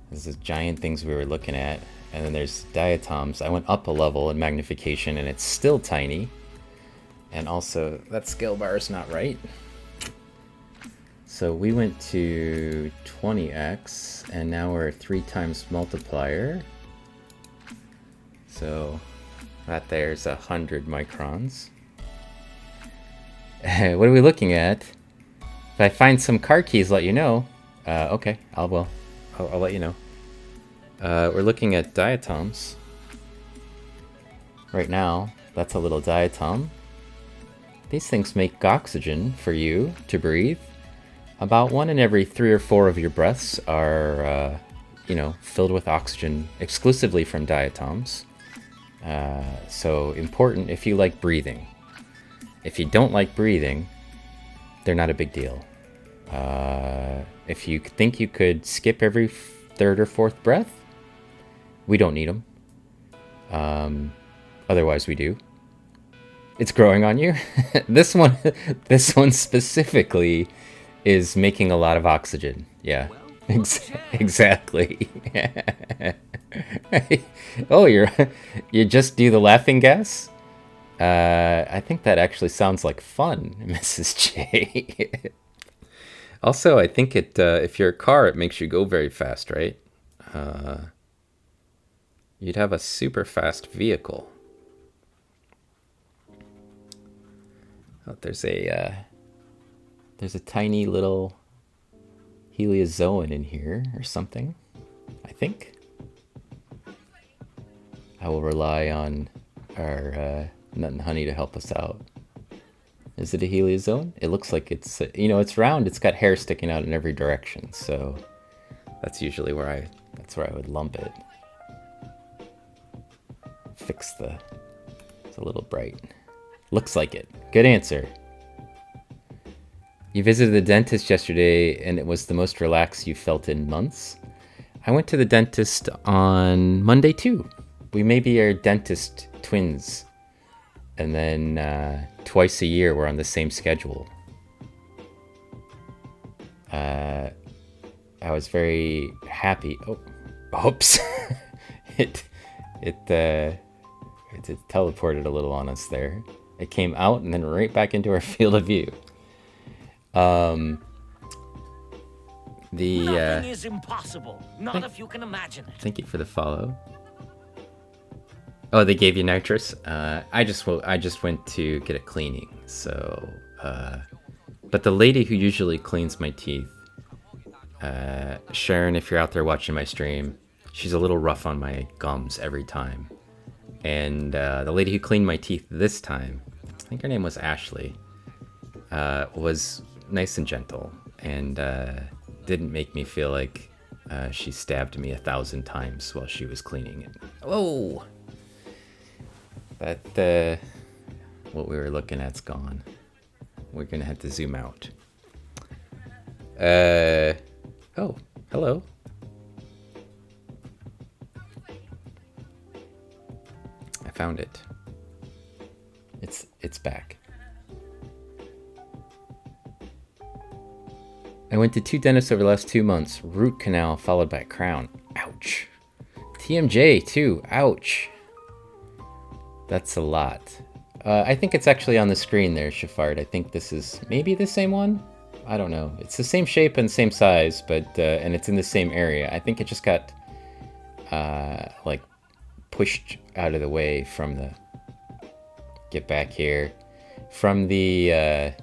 There's the giant things we were looking at, and then there's diatoms. I went up a level in magnification and it's still tiny. And also, that scale bar is not right. So we went to 20x, and now we're 3 times multiplier. So that there's 100 microns. What are we looking at? If I find some car keys, let you know. Okay, I'll let you know. We're looking at diatoms. Right now, that's a little diatom. These things make oxygen for you to breathe. About 1 in every 3 or 4 of your breaths are, filled with oxygen exclusively from diatoms. So important if you like breathing. If you don't like breathing, they're not a big deal. If you think you could skip every 3rd or 4th breath, we don't need them. Otherwise we do. It's growing on you. This one specifically is making a lot of oxygen. Yeah, exactly. Oh, you just do the laughing gas? I think that actually sounds like fun, Mrs. J. Also, I think if you're a car, it makes you go very fast, right? You'd have a super fast vehicle. Oh, there's a tiny little heliozoan in here or something, I think. I will rely on our Nut and Honey to help us out. Is it a heliozone? It looks like it's, it's round. It's got hair sticking out in every direction. So that's usually that's where I would lump it. It's a little bright. Looks like it. Good answer. You visited the dentist yesterday and it was the most relaxed you felt in months. I went to the dentist on Monday too. We maybe are dentist twins. And then twice a year we're on the same schedule. I was very happy. Oh, oops. It teleported a little on us there. It came out and then right back into our field of view. Nothing is impossible. Not if you can imagine it. Thank you for the follow. Oh, they gave you nitrous? I just went to get a cleaning. So, but the lady who usually cleans my teeth, Sharon, if you're out there watching my stream, she's a little rough on my gums every time. And the lady who cleaned my teeth this time, I think her name was Ashley, was nice and gentle and didn't make me feel like she stabbed me 1,000 times while she was cleaning it. Whoa! That, what we were looking at's gone. We're gonna have to zoom out. Oh, hello. I found it. It's back. I went to 2 dentists over the last 2 months. Root canal followed by a crown. Ouch. TMJ too. Ouch. That's a lot. I think it's actually on the screen there, Shafard. I think this is maybe the same one. I don't know. It's the same shape and same size, but and it's in the same area. I think it just got like pushed out of the way from the. Get back here, from the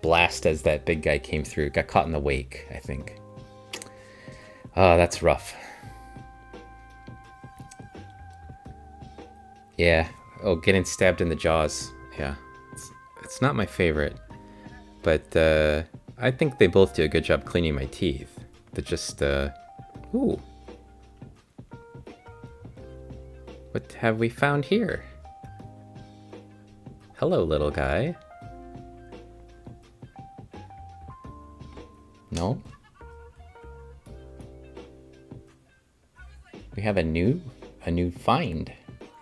blast as that big guy came through. Got caught in the wake, I think. Oh, that's rough. Yeah. Oh, getting stabbed in the jaws. Yeah. It's not my favorite. But I think they both do a good job cleaning my teeth. They're just, ooh. What have we found here? Hello, little guy. No? We have a new find.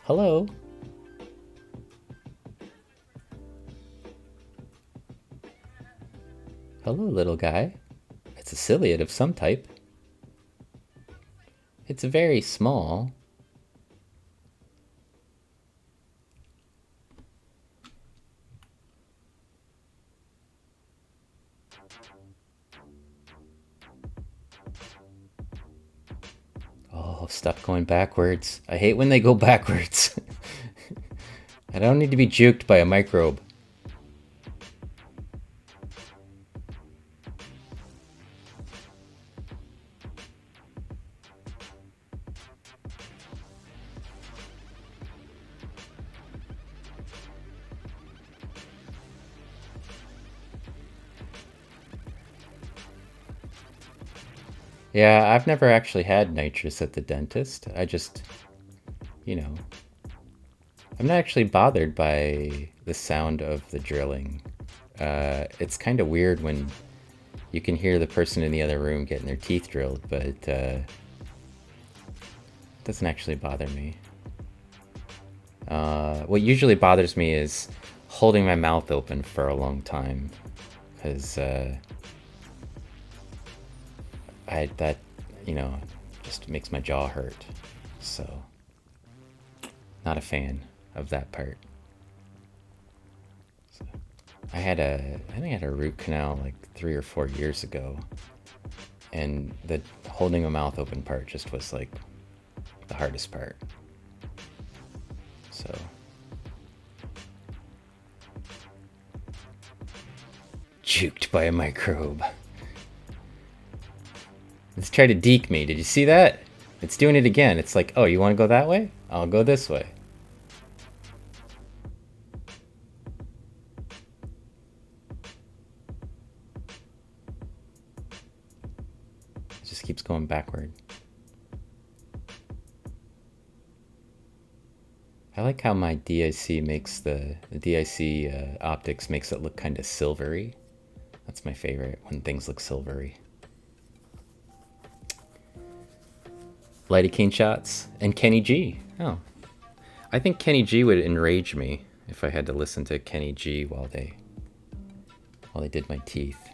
Hello. Hello, little guy. It's a ciliate of some type. It's very small. Oh, stop going backwards. I hate when they go backwards. I don't need to be juked by a microbe. Yeah, I've never actually had nitrous at the dentist. I just, I'm not actually bothered by the sound of the drilling. It's kind of weird when you can hear the person in the other room getting their teeth drilled, but it doesn't actually bother me. What usually bothers me is holding my mouth open for a long time, because that just makes my jaw hurt. So not a fan of that part. So, I think I had a root canal like 3 or 4 years ago, and the holding a mouth open part just was like the hardest part. So juked by a microbe. Let's try to deke me. Did you see that? It's doing it again. It's like, oh, you want to go that way? I'll go this way. It just keeps going backward. I like how my DIC makes the DIC optics makes it look kind of silvery. That's my favorite, when things look silvery. Lidocaine shots and Kenny G. Oh, I think Kenny G would enrage me if I had to listen to Kenny G while they did my teeth.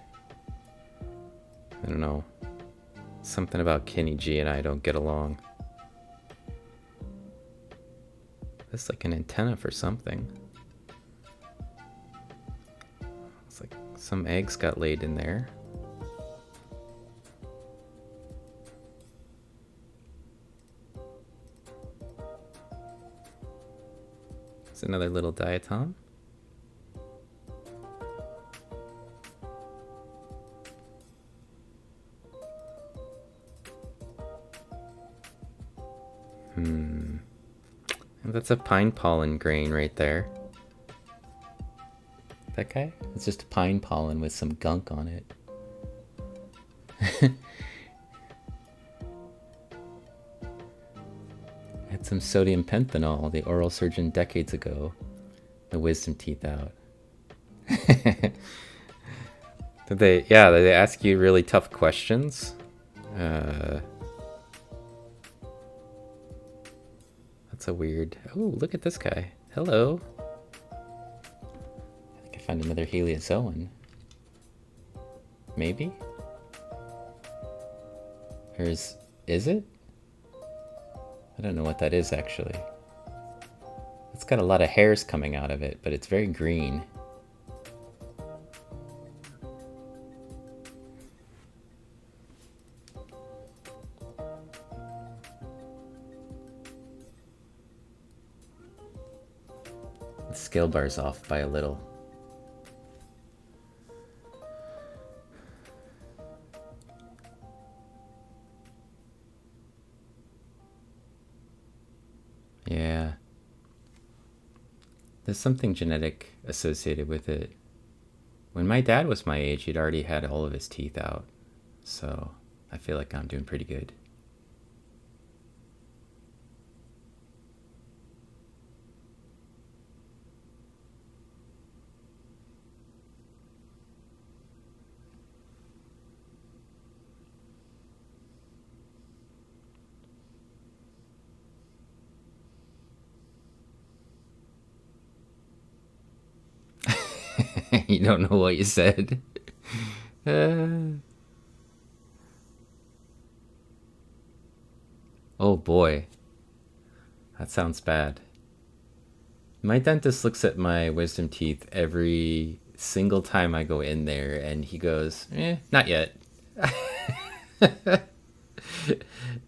I don't know. Something about Kenny G and I don't get along. That's like an antenna for something. It's like some eggs got laid in there. It's another little diatom. And that's a pine pollen grain right there. That guy? It's just pine pollen with some gunk on it. I had some sodium pentanol, the oral surgeon decades ago. The wisdom teeth out. Did they ask you really tough questions? That's a weird... Oh, look at this guy. Hello. I think I found another Heliozoan. Maybe? Or is it? I don't know what that is, actually. It's got a lot of hairs coming out of it, but it's very green. The scale bar's off by a little. Yeah. There's something genetic associated with it. When my dad was my age, he'd already had all of his teeth out. So I feel like I'm doing pretty good. You don't know what you said. Oh boy. That sounds bad. My dentist looks at my wisdom teeth every single time I go in there, and he goes, not yet.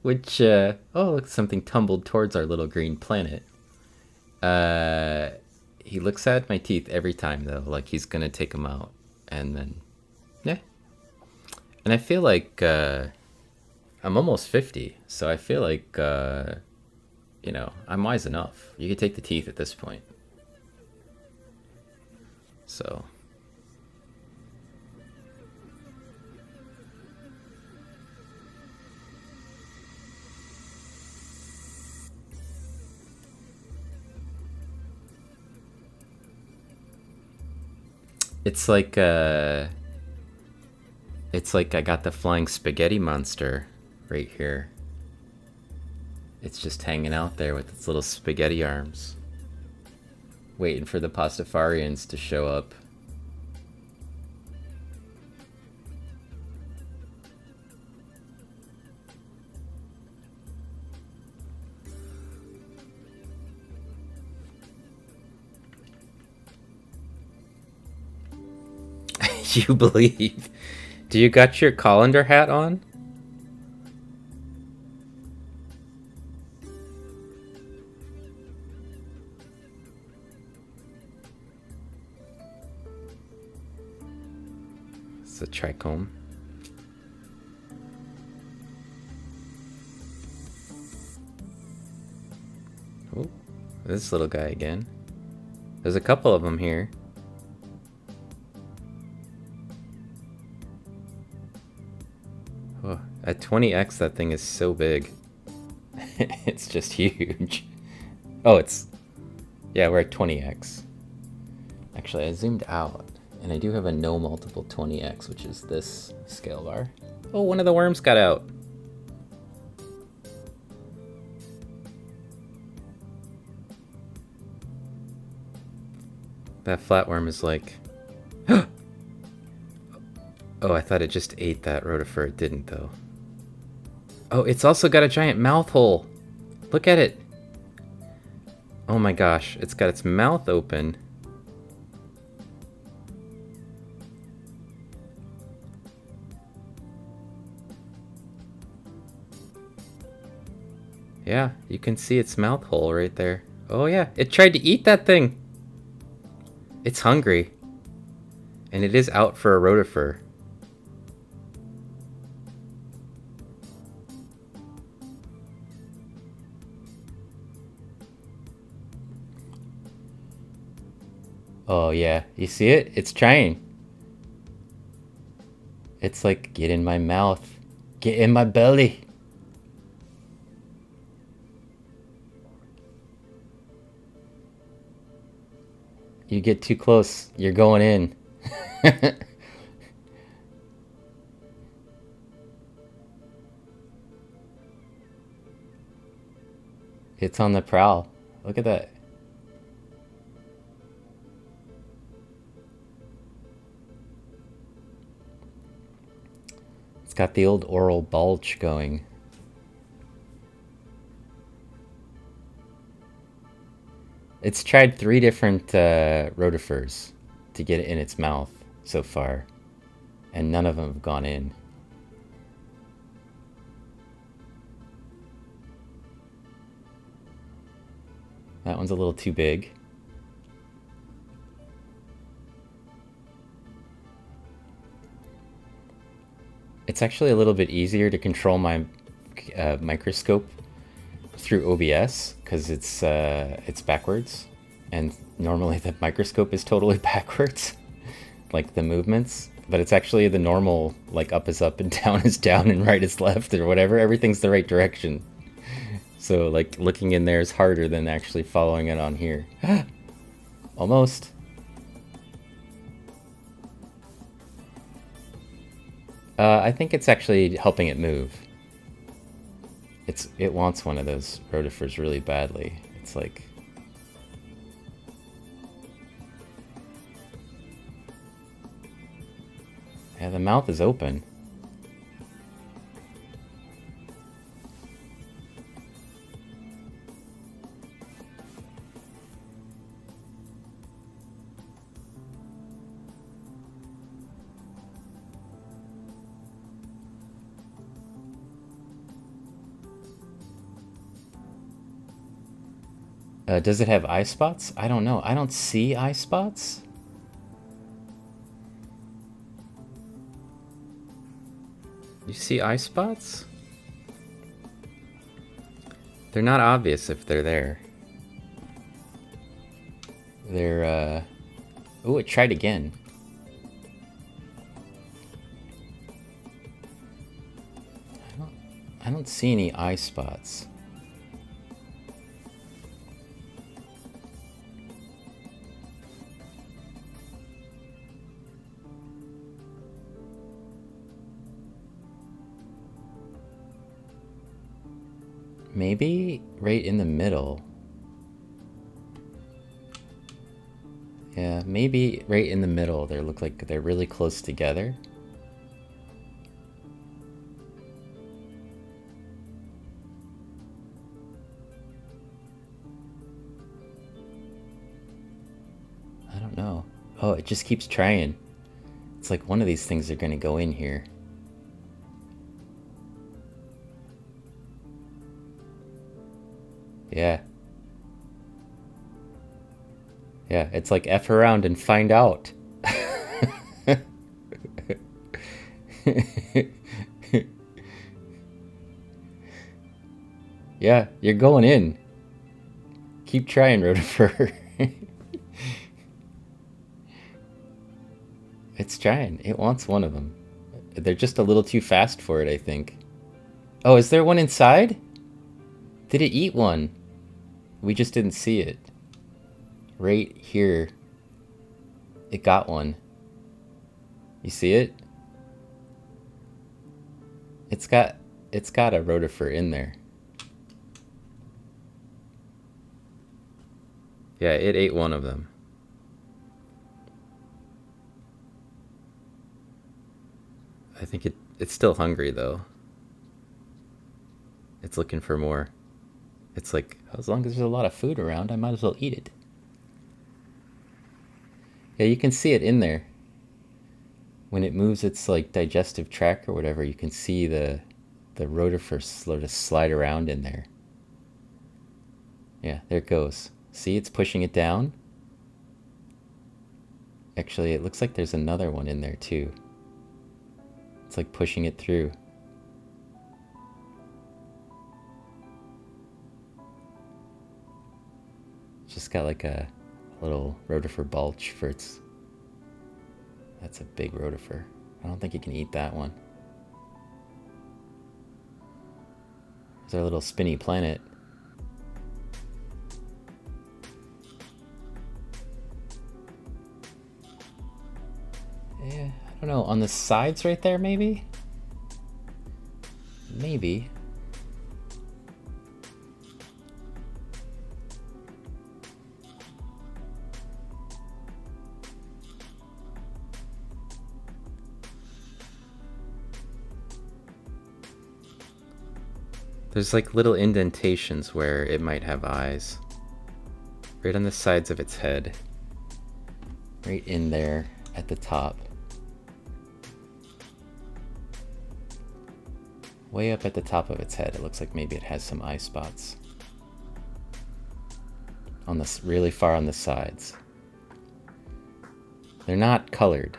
Which, oh, look, something tumbled towards our little green planet. He looks at my teeth every time, though, like he's gonna take them out, and then, yeah. And I feel like I'm almost 50, so I feel like you know, I'm wise enough. You could take the teeth at this point. So. It's like I got the flying spaghetti monster right here. It's just hanging out there with its little spaghetti arms, waiting for the Pastafarians to show up. You believe? Do you got your colander hat on? It's a trichome. Oh, this little guy again. There's a couple of them here. Oh, at 20x, that thing is so big. It's just huge. Oh, it's... Yeah, we're at 20x. Actually, I zoomed out, and I do have a no multiple 20x, which is this scale bar. Oh, one of the worms got out. That flatworm is like... Oh, I thought it just ate that rotifer. It didn't, though. Oh, it's also got a giant mouth hole. Look at it. Oh my gosh, it's got its mouth open. Yeah, you can see its mouth hole right there. Oh yeah, it tried to eat that thing. It's hungry. And it is out for a rotifer. Oh yeah, you see it? It's trying. It's like, get in my mouth. Get in my belly. You get too close, you're going in. It's on the prowl. Look at that. It's got the old oral bulge going. It's tried 3 different rotifers to get it in its mouth so far, and none of them have gone in. That one's a little too big. It's actually a little bit easier to control my microscope through OBS because it's backwards, and normally the microscope is totally backwards, like the movements. But it's actually the normal, like up is up and down is down and right is left or whatever. Everything's the right direction. So like looking in there is harder than actually following it on here. Almost. I think it's actually helping it move. It wants one of those rotifers really badly. It's like... Yeah, the mouth is open. Does it have eye spots? I don't know. I don't see eye spots. You see eye spots? They're not obvious if they're there. They're, Oh, it tried again. I don't see any eye spots. Maybe right in the middle. Yeah, maybe right in the middle. They look like they're really close together. I don't know. Oh, it just keeps trying. It's like one of these things are gonna go in here. Yeah. Yeah, it's like F around and find out. Yeah, you're going in. Keep trying, rotifer. It's trying. It wants one of them. They're just a little too fast for it, I think. Oh, is there one inside? Did it eat one? We just didn't see it. Right here. It got one. You see it? It's got a rotifer in there. Yeah, it ate one of them. I think it's still hungry though. It's looking for more. It's like, as long as there's a lot of food around, I might as well eat it. Yeah, you can see it in there. When it moves its like digestive tract or whatever, you can see the rotifer sort of slide around in there. Yeah, there it goes. See, it's pushing it down. Actually, it looks like there's another one in there too. It's like pushing it through. Just got like a little rotifer bulge for its... That's a big rotifer. I don't think you can eat that one. There's our little spinny planet. Yeah, I don't know. On the sides right there, maybe? Maybe. There's like little indentations where it might have eyes. Right on the sides of its head. Right in there at the top. Way up at the top of its head, it looks like maybe it has some eye spots. On this, really far on the sides. They're not colored.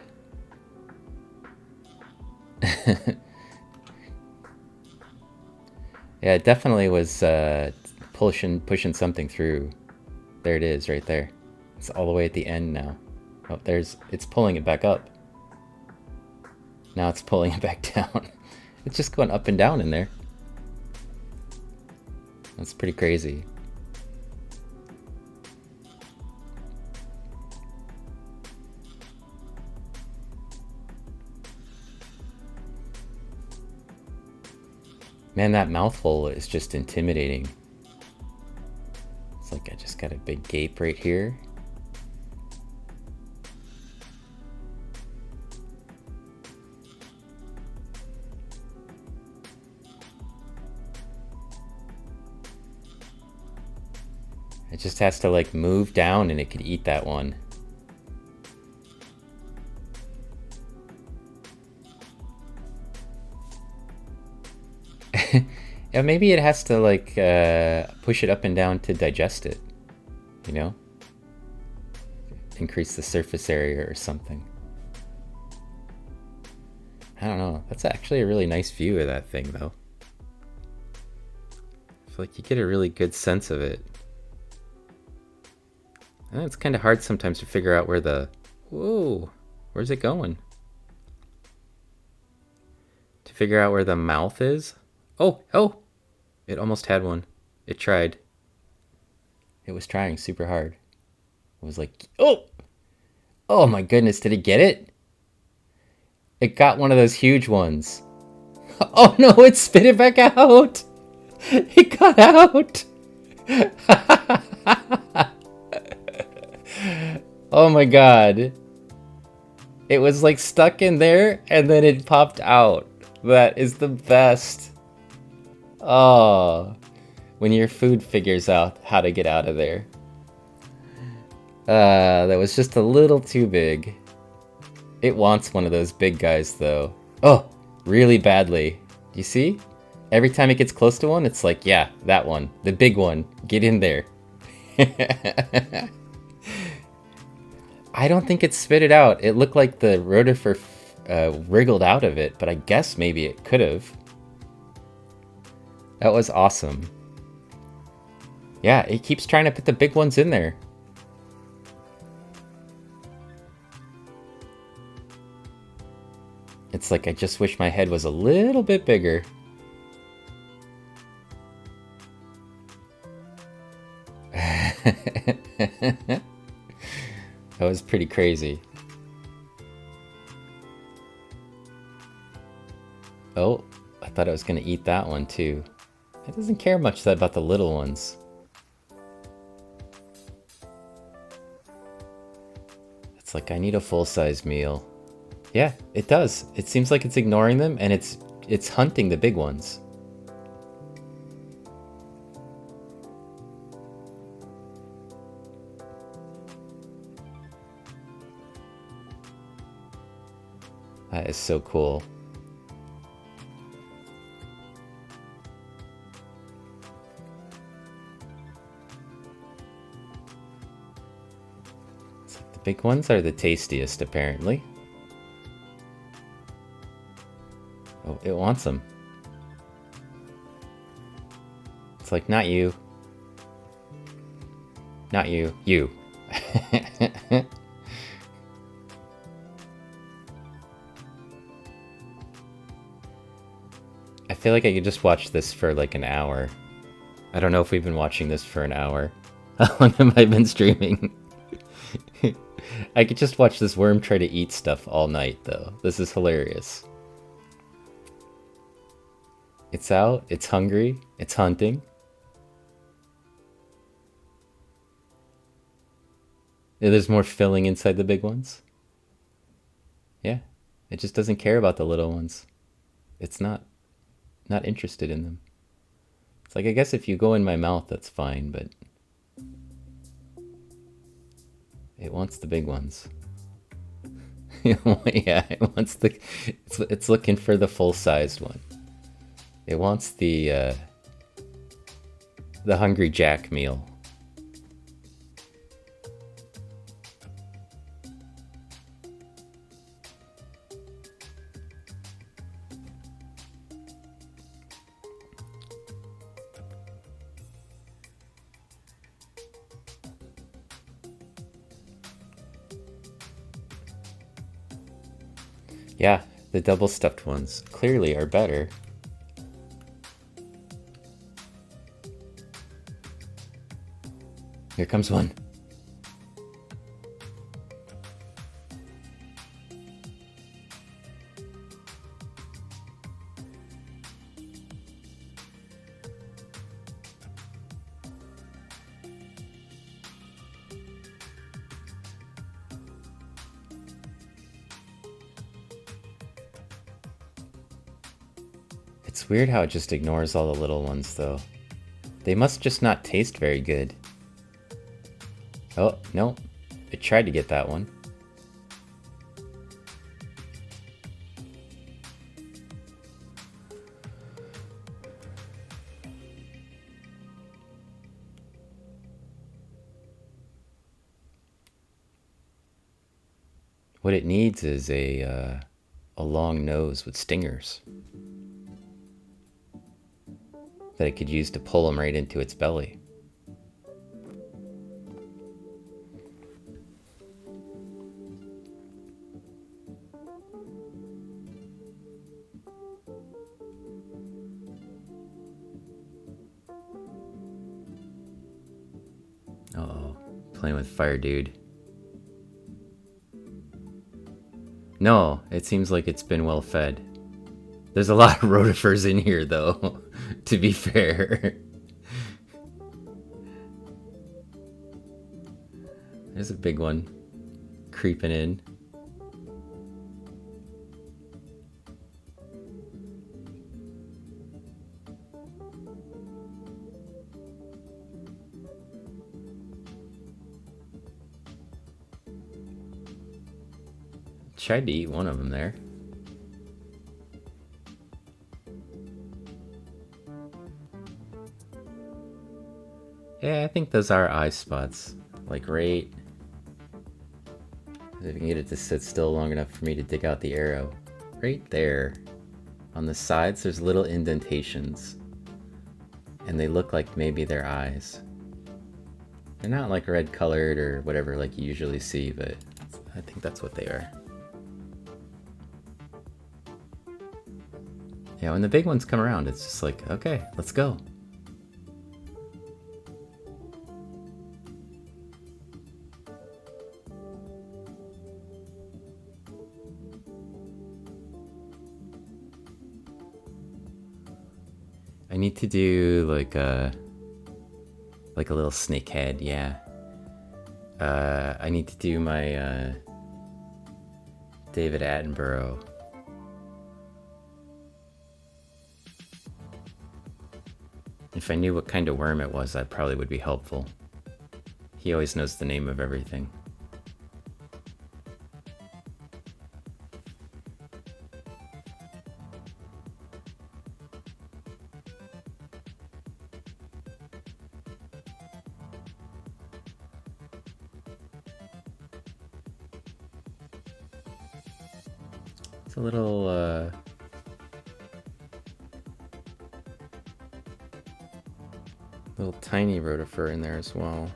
Yeah, it definitely was pushing something through. There it is, right there. It's all the way at the end now. Oh, it's pulling it back up. Now it's pulling it back down. It's just going up and down in there. That's pretty crazy. Man, that mouthful is just intimidating. It's like I just got a big gape right here. It just has to like move down and it could eat that one. Yeah, maybe it has to like push it up and down to digest it, you know? Increase the surface area or something. I don't know. That's actually a really nice view of that thing though. I feel like you get a really good sense of it. And it's kind of hard sometimes to figure out where the... Whoa! Where's it going? To figure out where the mouth is? Oh! Oh! It almost had one. It tried. It was trying super hard. It was like... Oh! Oh my goodness, did it get it? It got one of those huge ones. Oh no, it spit it back out! It got out! Oh my god. It was like stuck in there and then it popped out. That is the best. Oh, when your food figures out how to get out of there. That was just a little too big. It wants one of those big guys though. Oh, really badly. You see? Every time it gets close to one, it's like, yeah, that one. The big one. Get in there. I don't think it spit it out. It looked like the rotifer wriggled out of it, but I guess maybe it could have. That was awesome. Yeah, it keeps trying to put the big ones in there. It's like I just wish my head was a little bit bigger. That was pretty crazy. Oh, I thought I was gonna eat that one too. It doesn't care much about the little ones. It's like I need a full-size meal. Yeah, it does. It seems like it's ignoring them and it's hunting the big ones. That is so cool. It's like the big ones are the tastiest, apparently. Oh, it wants them. It's like, not you. Not you. You. I feel like I could just watch this for like an hour. I don't know if we've been watching this for an hour. How long have I been streaming? I could just watch this worm try to eat stuff all night, though. This is hilarious. It's out, it's hungry, it's hunting. Yeah, there's more filling inside the big ones. Yeah, it just doesn't care about the little ones. It's not interested in them. It's like, I guess if you go in my mouth, that's fine, but it wants the big ones. Yeah, it wants it's looking for the full-sized one. It wants the Hungry Jack meal. Yeah, the double stuffed ones clearly are better. Here comes one. It's weird how it just ignores all the little ones, though. They must just not taste very good. Oh, no. It tried to get that one. What it needs is a long nose with stingers that it could use to pull them right into its belly. Uh-oh, playing with fire, dude. No, it seems like it's been well fed. There's a lot of rotifers in here, though, to be fair. There's a big one creeping in. Tried to eat one of them there. Yeah, I think those are eye spots. Like right... If I can get it to sit still long enough for me to dig out the arrow. Right there. On the sides, there's little indentations. And they look like maybe they're eyes. They're not like red colored or whatever like you usually see, but I think that's what they are. Yeah, when the big ones come around, it's just like, okay, let's go. I need to do like a little snake head, yeah. I need to do my David Attenborough. If I knew what kind of worm it was, that probably would be helpful. He always knows the name of everything. It's a little tiny rotifer in there as well.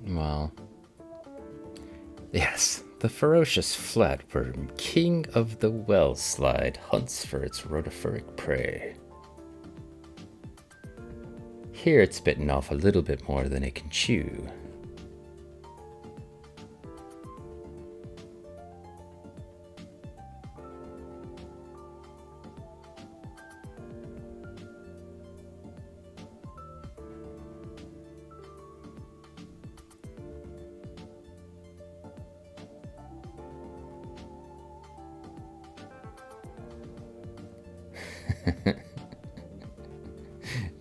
Well, yes, the ferocious flatworm, king of the well slide, hunts for its rotiferic prey. Here it's bitten off a little bit more than it can chew.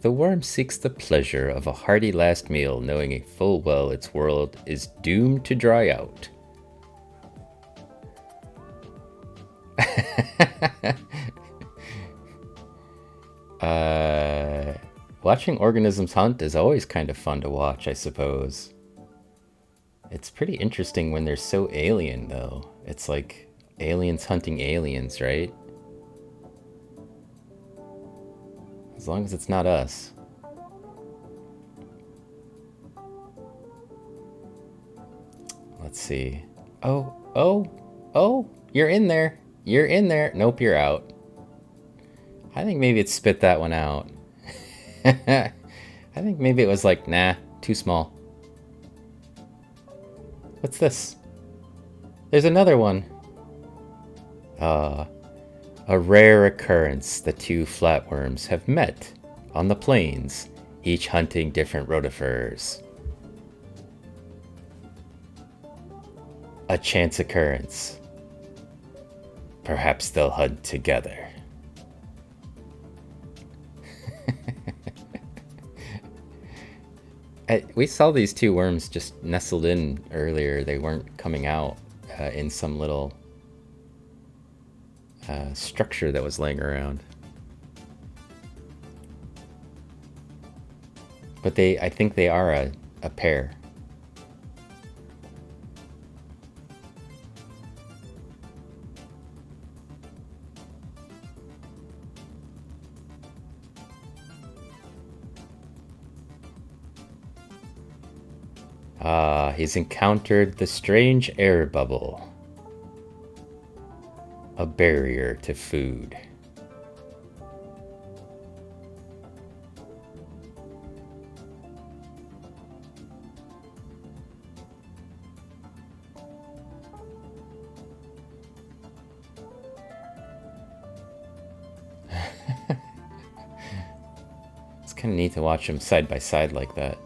The worm seeks the pleasure of a hearty last meal, knowing full well its world is doomed to dry out. Watching organisms hunt is always kind of fun to watch, I suppose. It's pretty interesting when they're so alien, though. It's like aliens hunting aliens, right? As long as it's not us. Let's see. Oh, you're in there. You're in there. Nope, you're out. I think maybe it spit that one out. I think maybe it was like, nah, too small. What's this? There's another one. A rare occurrence. The two flatworms have met on the plains, each hunting different rotifers. A chance occurrence. Perhaps they'll hunt together. We saw these two worms just nestled in earlier. They weren't coming out in some little structure that was laying around. But I think they are a pair. He's encountered the strange air bubble. A barrier to food. It's kind of neat to watch them side by side like that.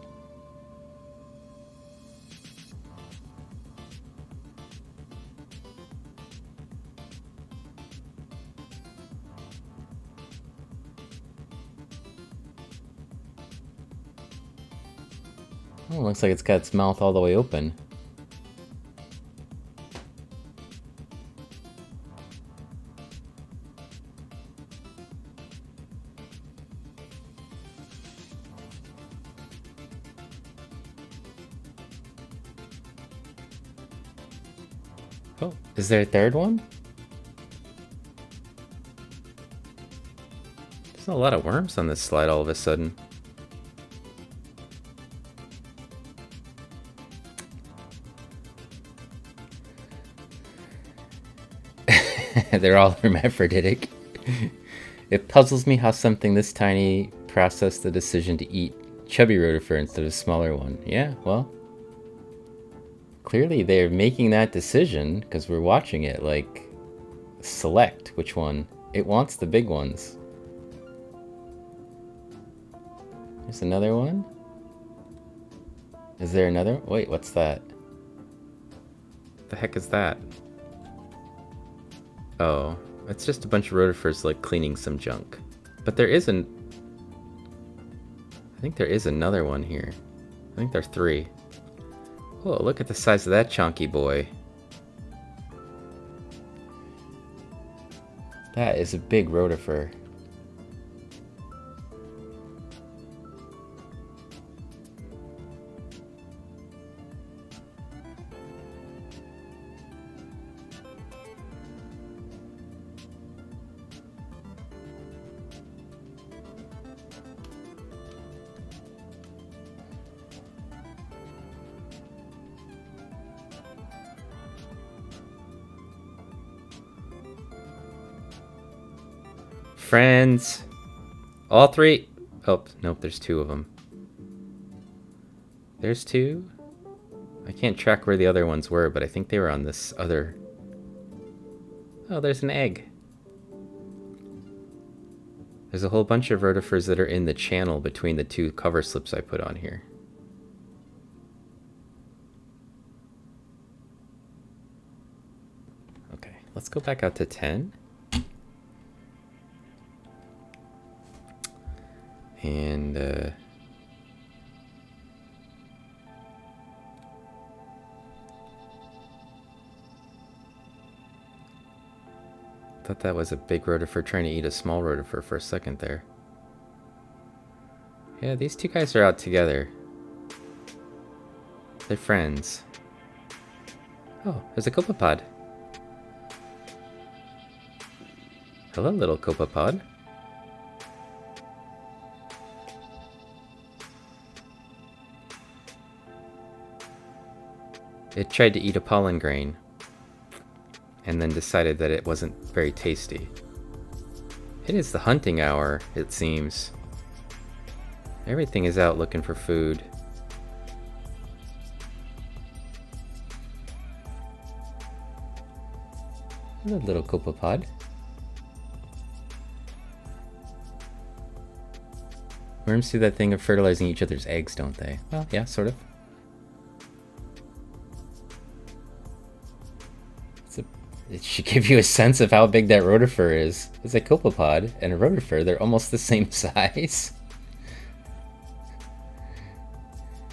Oh, looks like it's got its mouth all the way open. Oh, is there a third one? There's a lot of worms on this slide all of a sudden. They're all hermaphroditic. It puzzles me how something this tiny processed the decision to eat chubby rotifer instead of smaller one. Yeah, well, clearly they're making that decision because we're watching it, like, select which one. It wants the big ones. There's another one. Is there another? Wait, what's that? What the heck is that? Oh, it's just a bunch of rotifers like cleaning some junk. But there isn't. I think there is another one here. I think there's 3. Oh, look at the size of that chunky boy. That is a big rotifer. Friends. All 3. Oh, nope, there's 2 of them. There's 2. I can't track where the other ones were, but I think they were on this other... Oh, there's an egg. There's a whole bunch of rotifers that are in the channel between the 2 cover slips I put on here. Okay, let's go back out to 10. And, thought that was a big rotifer trying to eat a small rotifer for a second there. Yeah, these 2 guys are out together. They're friends. Oh, there's a copepod. Hello, little copepod. It tried to eat a pollen grain, and then decided that it wasn't very tasty. It is the hunting hour, it seems. Everything is out looking for food. Hello, little copepod. Worms do that thing of fertilizing each other's eggs, don't they? Well, yeah, sort of. It should give you a sense of how big that rotifer is. It's a copepod and a rotifer. They're almost the same size.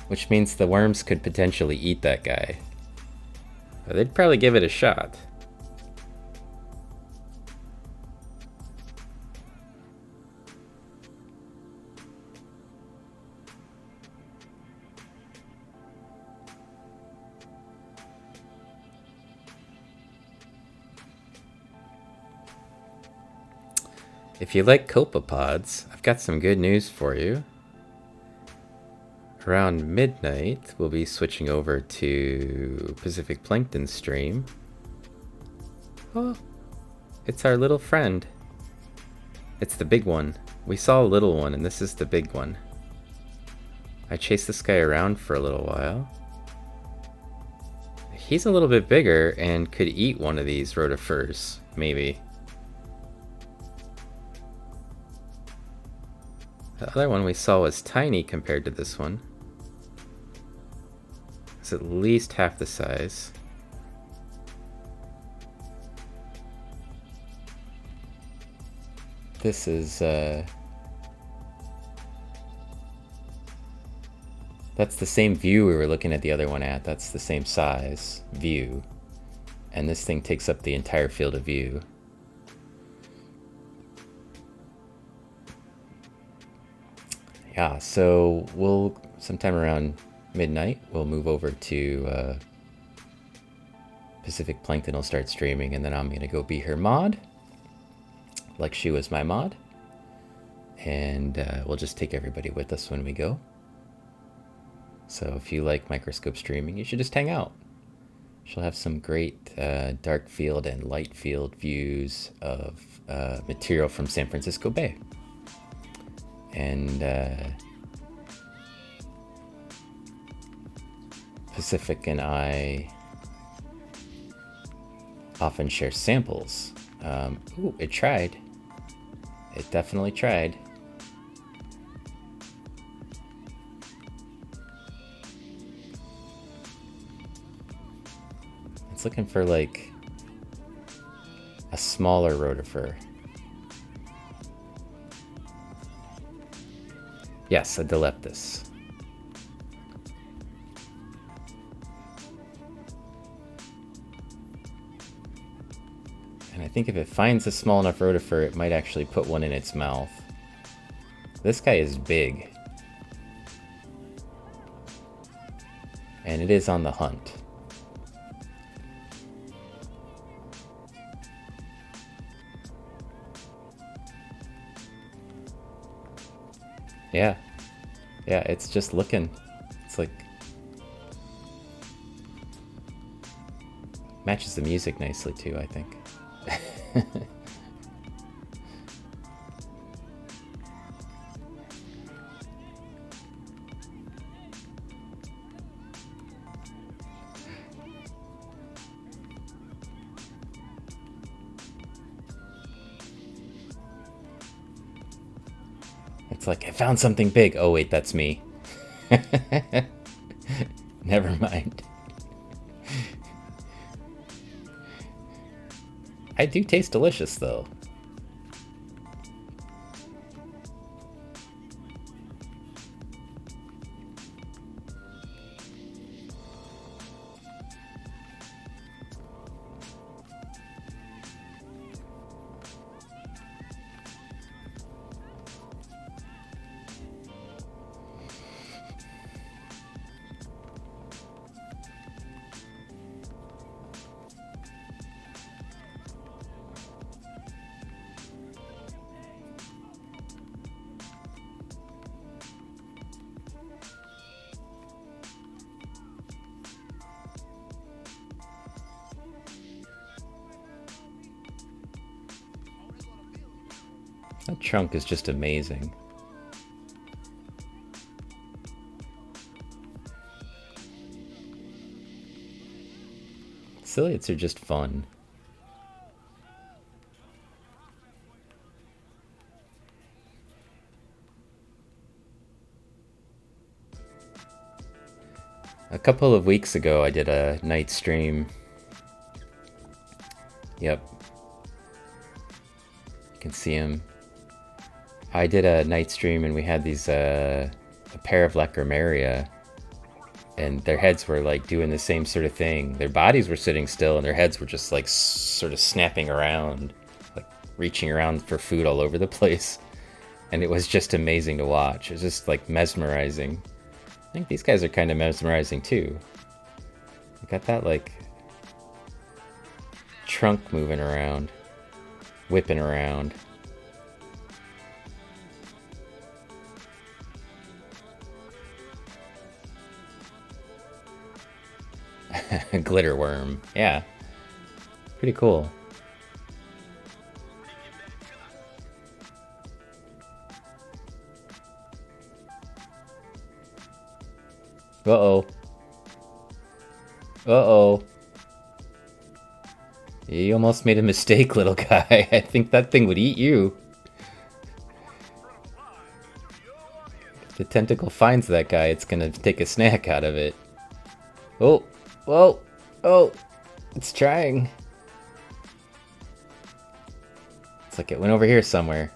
Which means the worms could potentially eat that guy. But they'd probably give it a shot. If you like copepods, I've got some good news for you. Around midnight, we'll be switching over to Pacific Plankton stream. Oh, it's our little friend. It's the big one. We saw a little one, and this is the big one. I chased this guy around for a little while. He's a little bit bigger and could eat one of these rotifers, maybe. The other one we saw was tiny compared to this one. It's at least half the size. This is That's the same view we were looking at the other one at. That's the same size view. And this thing takes up the entire field of view. Yeah, so we'll, sometime around midnight, we'll move over to Pacific Plankton will start streaming, and then I'm going to go be her mod, like she was my mod. And we'll just take everybody with us when we go. So if you like microscope streaming, you should just hang out. She'll have some great dark field and light field views of material from San Francisco Bay. And Pacific and I often share samples. Ooh, it tried. It definitely tried. It's looking for like a smaller rotifer. Yes, a Dileptus. And I think if it finds a small enough rotifer, it might actually put one in its mouth. This guy is big. And it is on the hunt. Yeah. Yeah, it's just looking. It's like... matches the music nicely too, I think. It's like, I found something big. Oh wait, that's me. Never mind. I do taste delicious though. That trunk is just amazing. Ciliates are just fun. A couple of weeks ago, I did a night stream. Yep. You can see him. I did a night stream and we had these, a pair of Leckermaria, and their heads were like doing the same sort of thing. Their bodies were sitting still and their heads were just like sort of snapping around, like reaching around for food all over the place. And it was just amazing to watch. It was just like mesmerizing. I think these guys are kind of mesmerizing too. They got that like trunk moving around, whipping around. Glitter worm, yeah, pretty cool. Uh-oh. Uh-oh. You almost made a mistake, little guy. I think that thing would eat you. If the tentacle finds that guy, it's gonna take a snack out of it. Oh, whoa, oh, it's trying. It's like it went over here somewhere.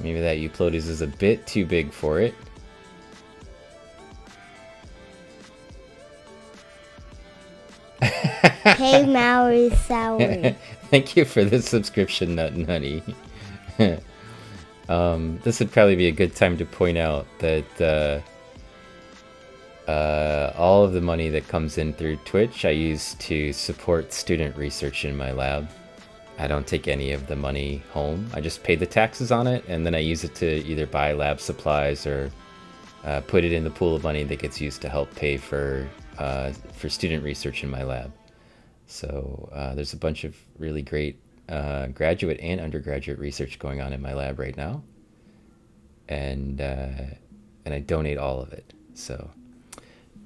Maybe that Euplodes is a bit too big for it. Hey, Maori Sour. Thank you for the subscription, Nut and Honey. This would probably be a good time to point out that all of the money that comes in through Twitch I use to support student research in my lab. I don't take any of the money home. I just pay the taxes on it, and then I use it to either buy lab supplies or put it in the pool of money that gets used to help pay for student research in my lab. So there's a bunch of really great graduate and undergraduate research going on in my lab right now, and I donate all of it. So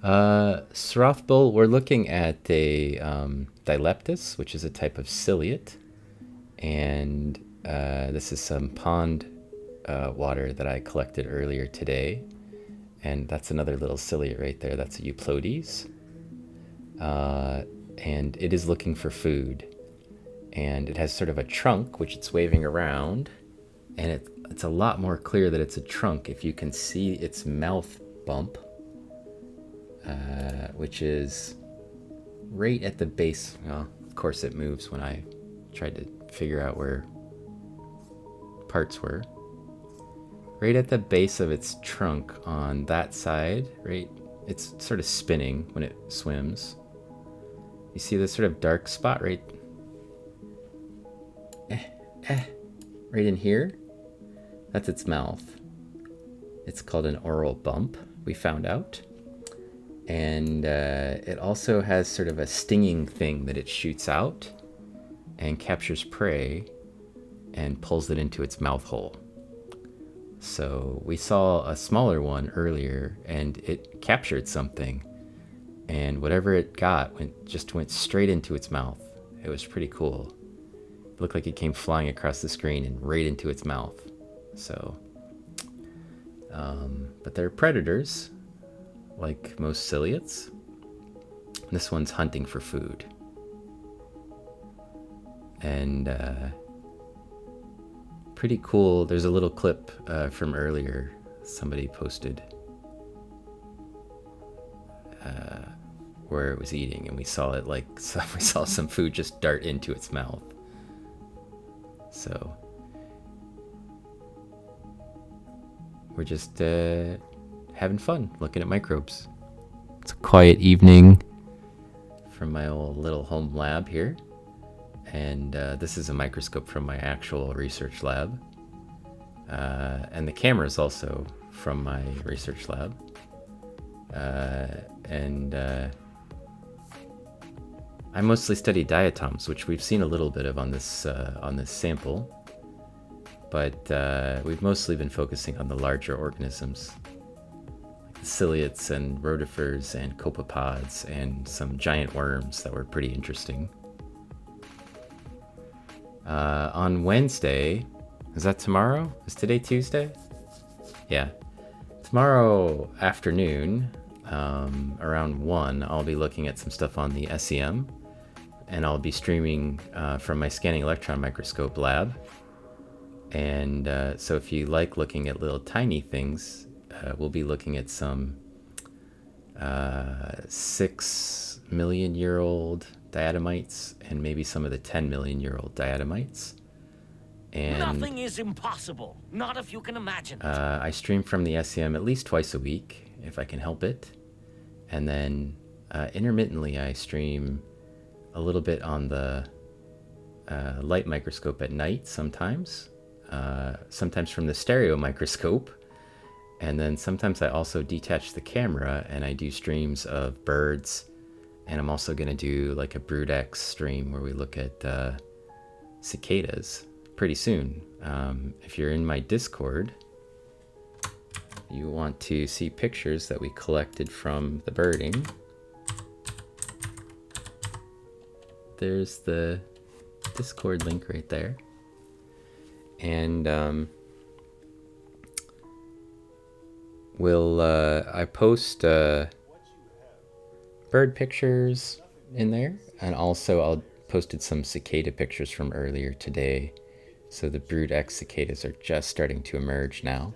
Srothbull, we're looking at a Dileptus, which is a type of ciliate, and this is some pond water that I collected earlier today, and that's another little ciliate right there. That's a Euplodes. And it is looking for food, and it has sort of a trunk which it's waving around, and it's a lot more clear that it's a trunk if you can see its mouth bump, which is right at the base. Well, of course it moves when I tried to figure out where parts were. Right at the base of its trunk on that side, right? It's sort of spinning when it swims. You see this sort of dark spot right in here? That's its mouth. It's called an oral bump, we found out. And it also has sort of a stinging thing that it shoots out and captures prey and pulls it into its mouth hole. So we saw a smaller one earlier, and it captured something, and whatever it got went straight into its mouth. It was pretty cool. It looked like it came flying across the screen and right into its mouth. So, but they're predators, like most ciliates. This one's hunting for food. And pretty cool. There's a little clip from earlier somebody posted where it was eating, and we saw it we saw some food just dart into its mouth. So we're just having fun looking at microbes. It's a quiet evening from my old little home lab here, and this is a microscope from my actual research lab, and the camera is also from my research lab, and I mostly study diatoms, which we've seen a little bit of on this sample, but we've mostly been focusing on the larger organisms, like ciliates and rotifers and copepods and some giant worms that were pretty interesting. On Wednesday, is that tomorrow? Is today Tuesday? Yeah. Tomorrow afternoon, around 1, I'll be looking at some stuff on the SEM, and I'll be streaming from my scanning electron microscope lab. And so if you like looking at little tiny things, we'll be looking at some 6 million year old diatomites and maybe some of the 10 million year old diatomites. And Nothing is impossible, not if you can imagine it. I stream from the SEM at least twice a week, if I can help it. And then intermittently I stream a little bit on the light microscope at night sometimes, sometimes from the stereo microscope. And then sometimes I also detach the camera and I do streams of birds. And I'm also going to do like a BroodX stream where we look at cicadas pretty soon. If you're in my Discord, you want to see pictures that we collected from the birding. There's the Discord link right there. And I post bird pictures in there, and also I'll posted some cicada pictures from earlier today So the brood X cicadas are just starting to emerge now.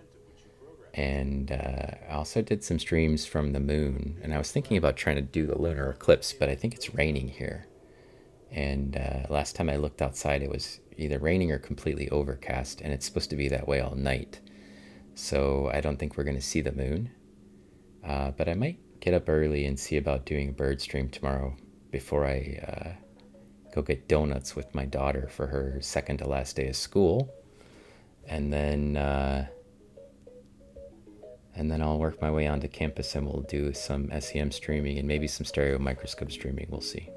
And I also did some streams from the moon. And I was thinking about trying to do the lunar eclipse, but I think it's raining here. And last time I looked outside, it was either raining or completely overcast. And it's supposed to be that way all night. So I don't think we're going to see the moon. But I might get up early and see about doing a bird stream tomorrow before I go get donuts with my daughter for her second to last day of school. And then I'll work my way onto campus and we'll do some SEM streaming and maybe some stereo microscope streaming. We'll see.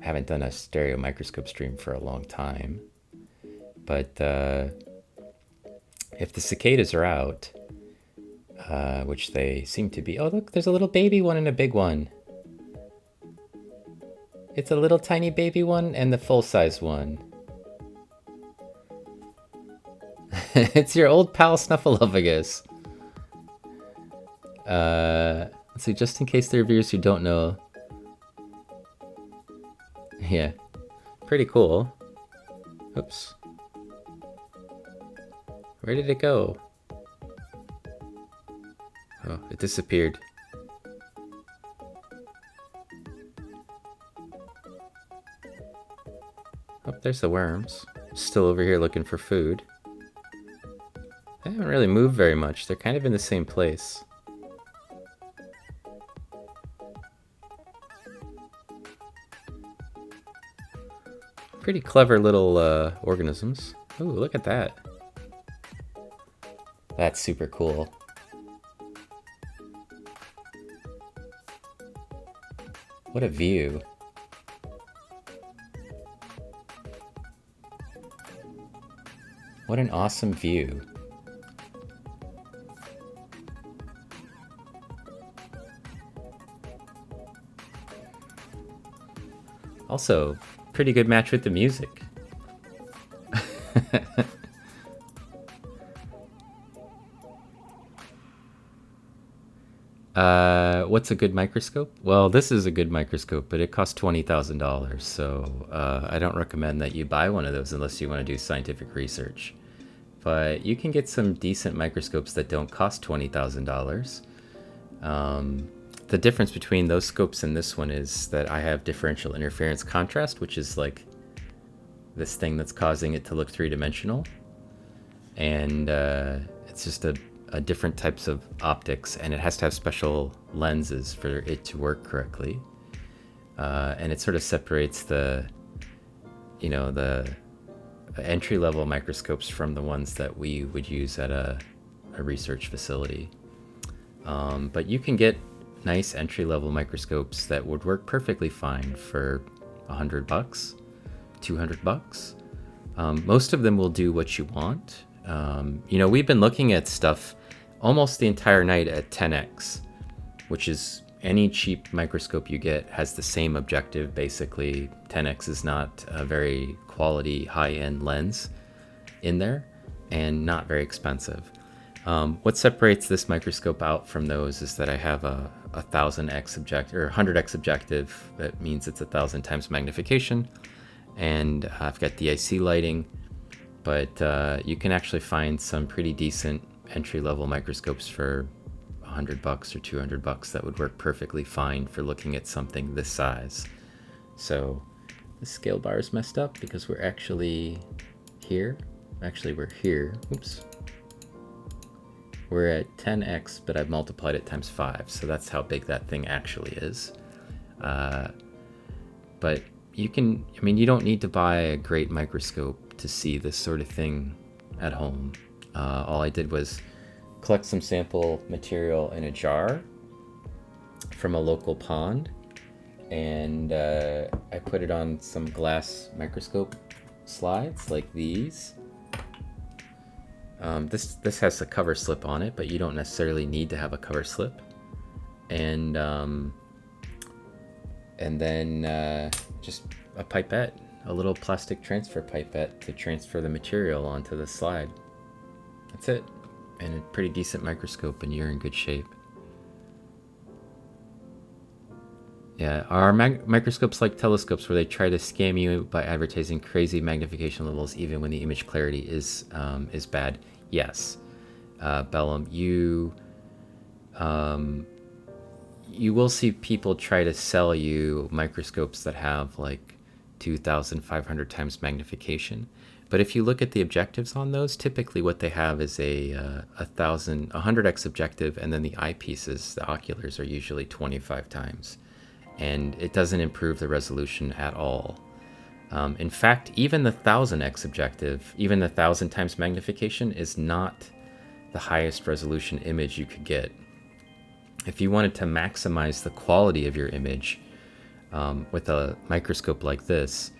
I haven't done a stereo microscope stream for a long time. But if the cicadas are out, which they seem to be... Oh, look, there's a little baby one and a big one. It's a little tiny baby one and the full-size one. It's your old pal Snuffleupagus. Let's see, just in case there are viewers who don't know. Yeah, pretty cool. Oops. Where did it go? Oh, it disappeared. Oh, there's the worms. Still over here looking for food. They haven't really moved very much. They're kind of in the same place. Pretty clever little organisms. Ooh, look at that. That's super cool. What a view. What an awesome view. Also, pretty good match with the music. What's a good microscope? Well, this is a good microscope, but it costs $20,000, so I don't recommend that you buy one of those unless you want to do scientific research. But you can get some decent microscopes that don't cost $20,000. The difference between those scopes and this one is that I have differential interference contrast, which is like this thing that's causing it to look three-dimensional. And it's just a different types of optics, and it has to have special lenses for it to work correctly. And it sort of separates the entry-level microscopes from the ones that we would use at a research facility. But you can get nice entry-level microscopes that would work perfectly fine for $100, $200. Most of them will do what you want. We've been looking at stuff almost the entire night at 10x, which is any cheap microscope you get has the same objective. Basically, 10x is not a very quality high-end lens in there and not very expensive. What separates this microscope out from those is that I have a 1000x objective or 100x objective. That means it's 1,000 times magnification, and I've got DIC lighting. But you can actually find some pretty decent entry-level microscopes for $100 or $200 that would work perfectly fine for looking at something this size. So the scale bar is messed up because we're actually here. Actually, we're here. Oops. We're at 10x, but I've multiplied it times 5, so that's how big that thing actually is. But you don't need to buy a great microscope to see this sort of thing at home. All I did was collect some sample material in a jar from a local pond, and I put it on some glass microscope slides like these. This has a cover slip on it, but you don't necessarily need to have a cover slip. And then just a pipette, a little plastic transfer pipette to transfer the material onto the slide. That's it. And a pretty decent microscope, and you're in good shape. Yeah, are microscopes like telescopes where they try to scam you by advertising crazy magnification levels even when the image clarity is bad? Yes. Bellum, you will see people try to sell you microscopes that have like 2,500 times magnification. But if you look at the objectives on those, typically what they have is a 100x objective, and then the eyepieces, the oculars, are usually 25 times. And it doesn't improve the resolution at all. In fact, even the 1000x objective, even the 1000 times magnification, is not the highest resolution image you could get. If you wanted to maximize the quality of your image with a microscope like this,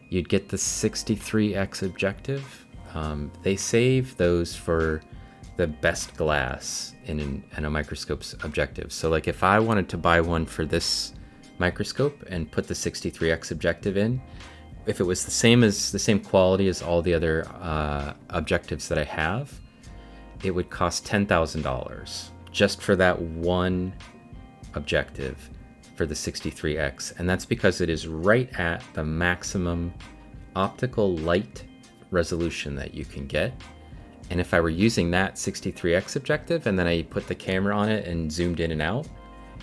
you'd get the 63x objective. They save those for the best glass in a microscope's objective. So like if I wanted to buy one for this microscope and put the 63x objective in, if it was the same quality as all the other objectives that I have, it would cost $10,000 just for that one objective for the 63x. And that's because it is right at the maximum optical light resolution that you can get. And if I were using that 63x objective and then I put the camera on it and zoomed in and out,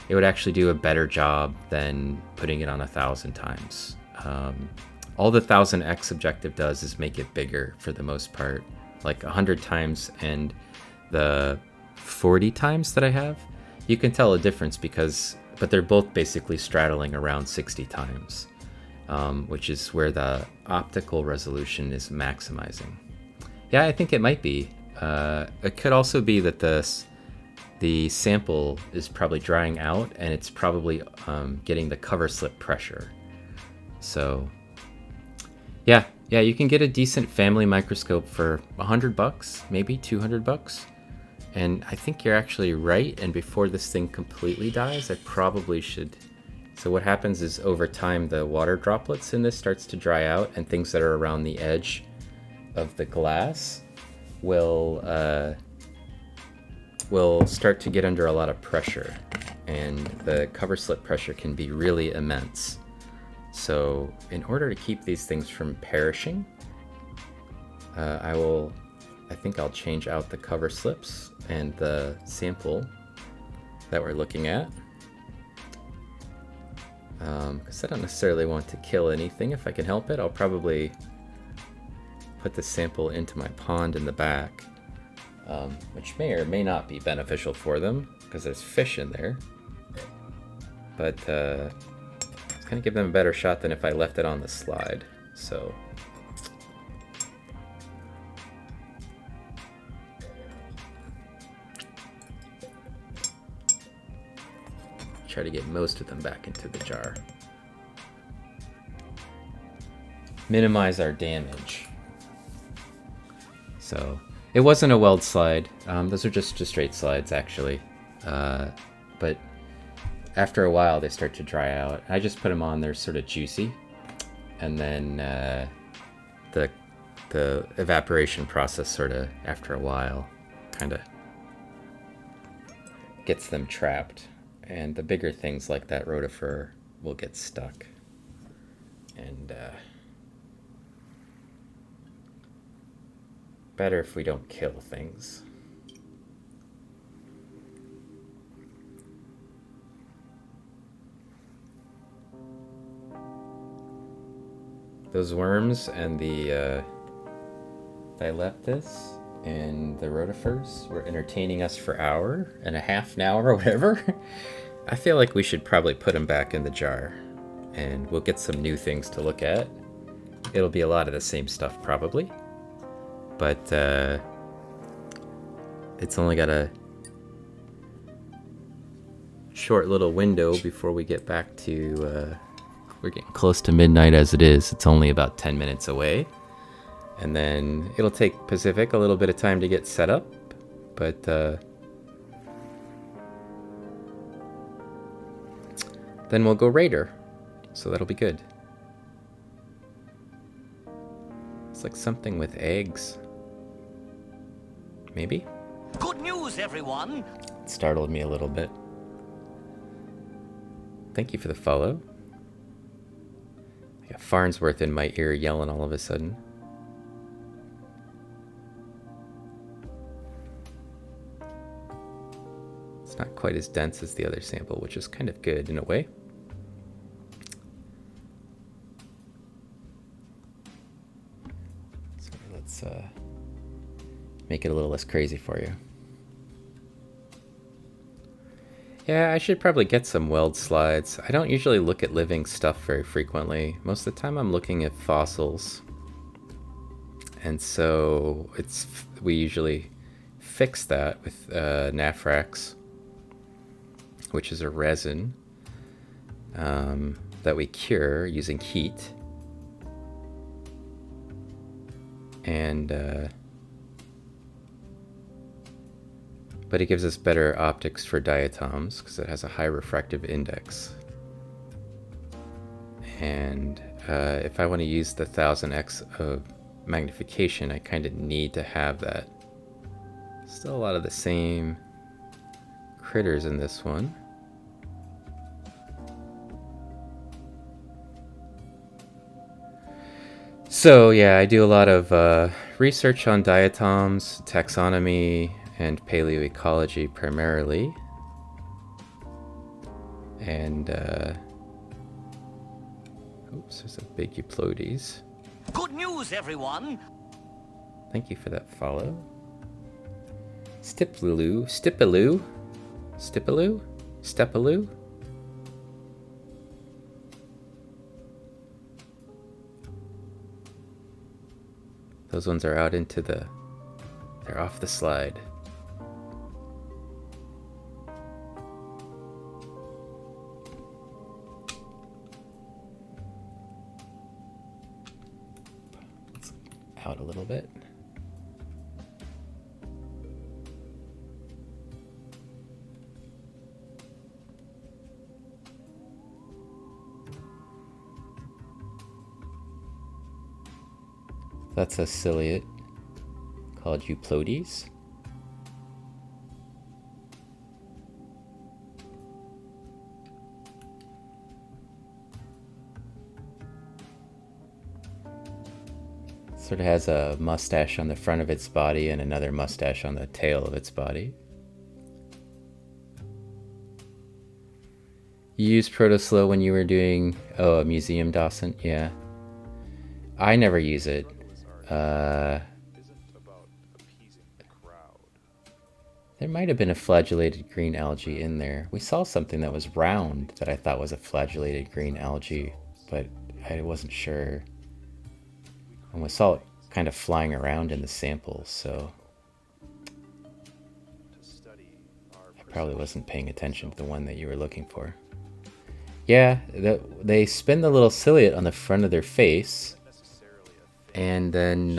it would actually do a better job than putting it on 1,000 times. All the 1000x objective does is make it bigger for the most part, like 100 times, and the 40 times that I have, you can tell a difference but they're both basically straddling around 60 times, which is where the optical resolution is maximizing. Yeah, I think it might be. It could also be that the sample is probably drying out and it's probably getting the cover slip pressure. So yeah, you can get a decent family microscope for $100, maybe $200. And I think you're actually right. And before this thing completely dies, I probably should. So what happens is over time, the water droplets in this starts to dry out, and things that are around the edge of the glass will start to get under a lot of pressure, and the cover slip pressure can be really immense. So in order to keep these things from perishing, I think I'll change out the cover slips and the sample that we're looking at. Because I don't necessarily want to kill anything if I can help it. I'll probably put the sample into my pond in the back, which may or may not be beneficial for them because there's fish in there. But it's going to give them a better shot than if I left it on the slide. So try to get most of them back into the jar. Minimize our damage. So it wasn't a weld slide. Those are just straight slides actually. But after a while they start to dry out. I just put them on, they're sort of juicy. And then the evaporation process sort of after a while kind of gets them trapped. And the bigger things like that rotifer will get stuck. And better if we don't kill things. Those worms and the Dileptus and the rotifers were entertaining us for an hour and a half now or whatever. I feel like we should probably put them back in the jar and we'll get some new things to look at. It'll be a lot of the same stuff probably, but it's only got a short little window before we get back to, we're getting close to midnight as it is. It's only about 10 minutes away. And then it'll take Pacific a little bit of time to get set up, but then we'll go Raider, so that'll be good. It's like something with eggs. Maybe? Good news, everyone! It startled me a little bit. thank you for the follow. I got Farnsworth in my ear yelling all of a sudden. It's not quite as dense as the other sample, which is kind of good in a way. So let's make it a little less crazy for you. Yeah, I should probably get some weld slides. I don't usually look at living stuff very frequently. Most of the time I'm looking at fossils. And so we usually fix that with Nafrax, which is a resin that we cure using heat. And but it gives us better optics for diatoms because it has a high refractive index. And if I want to use the 1000x of magnification, I kind of need to have that. Still a lot of the same critters in this one. So yeah, I do a lot of research on diatoms, taxonomy, and paleoecology primarily. And oops, there's a big Euplodes. Good news, everyone! Thank you for that follow. Stipaloo, Stipaloo, Stipaloo, Stepaloo. Those ones are out into the, they're off the slide. Let's out a little bit. That's a ciliate called Euplodes. Sort of has a mustache on the front of its body and another mustache on the tail of its body. You used Protoslow when you were doing, oh, a museum docent? Yeah. I never use it. There might have been a flagellated green algae in there. We saw something that was round that I thought was a flagellated green algae, but I wasn't sure. And we saw it kind of flying around in the samples, so I probably wasn't paying attention to the one that you were looking for. Yeah, they spin the little ciliate on the front of their face, and then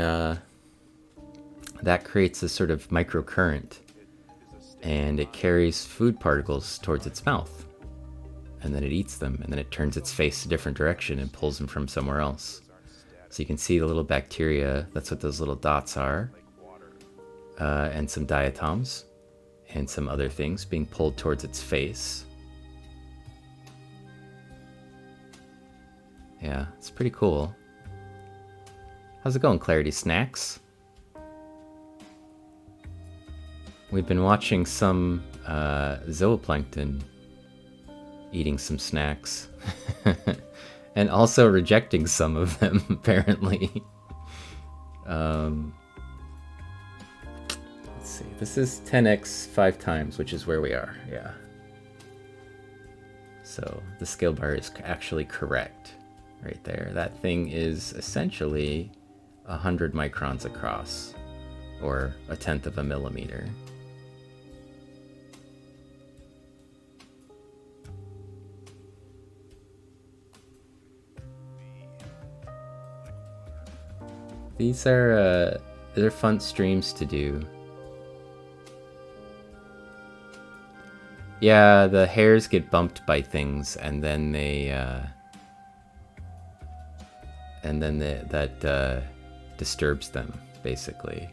that creates a sort of microcurrent, and it carries food particles towards its mouth, and then it eats them, and then it turns its face a different direction and pulls them from somewhere else. So you can see the little bacteria, that's what those little dots are, and some diatoms, and some other things being pulled towards its face. Yeah, it's pretty cool. How's it going, Clarity Snacks? We've been watching some zooplankton eating some snacks. And also rejecting some of them, apparently. Let's see, this is 10x 5 times, which is where we are, yeah. So the scale bar is actually correct right there. That thing is essentially 100 microns across, or 1/10 of a millimeter. These are they're fun streams to do. Yeah, the hairs get bumped by things, and then that disturbs them, basically.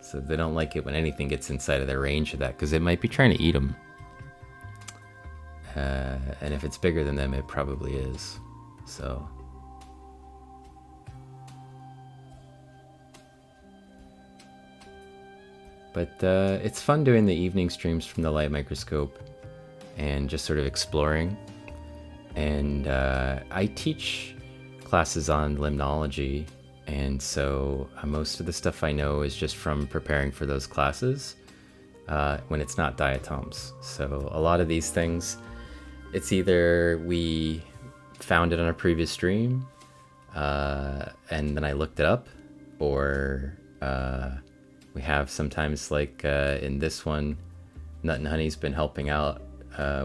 So they don't like it when anything gets inside of their range of that, because it might be trying to eat them. And if it's bigger than them, it probably is. So. But it's fun doing the evening streams from the light microscope and just sort of exploring. And I teach classes on limnology, and so most of the stuff I know is just from preparing for those classes when it's not diatoms. So a lot of these things, it's either we found it on a previous stream and then I looked it up, or we have sometimes, like in this one, Nut and Honey's been helping out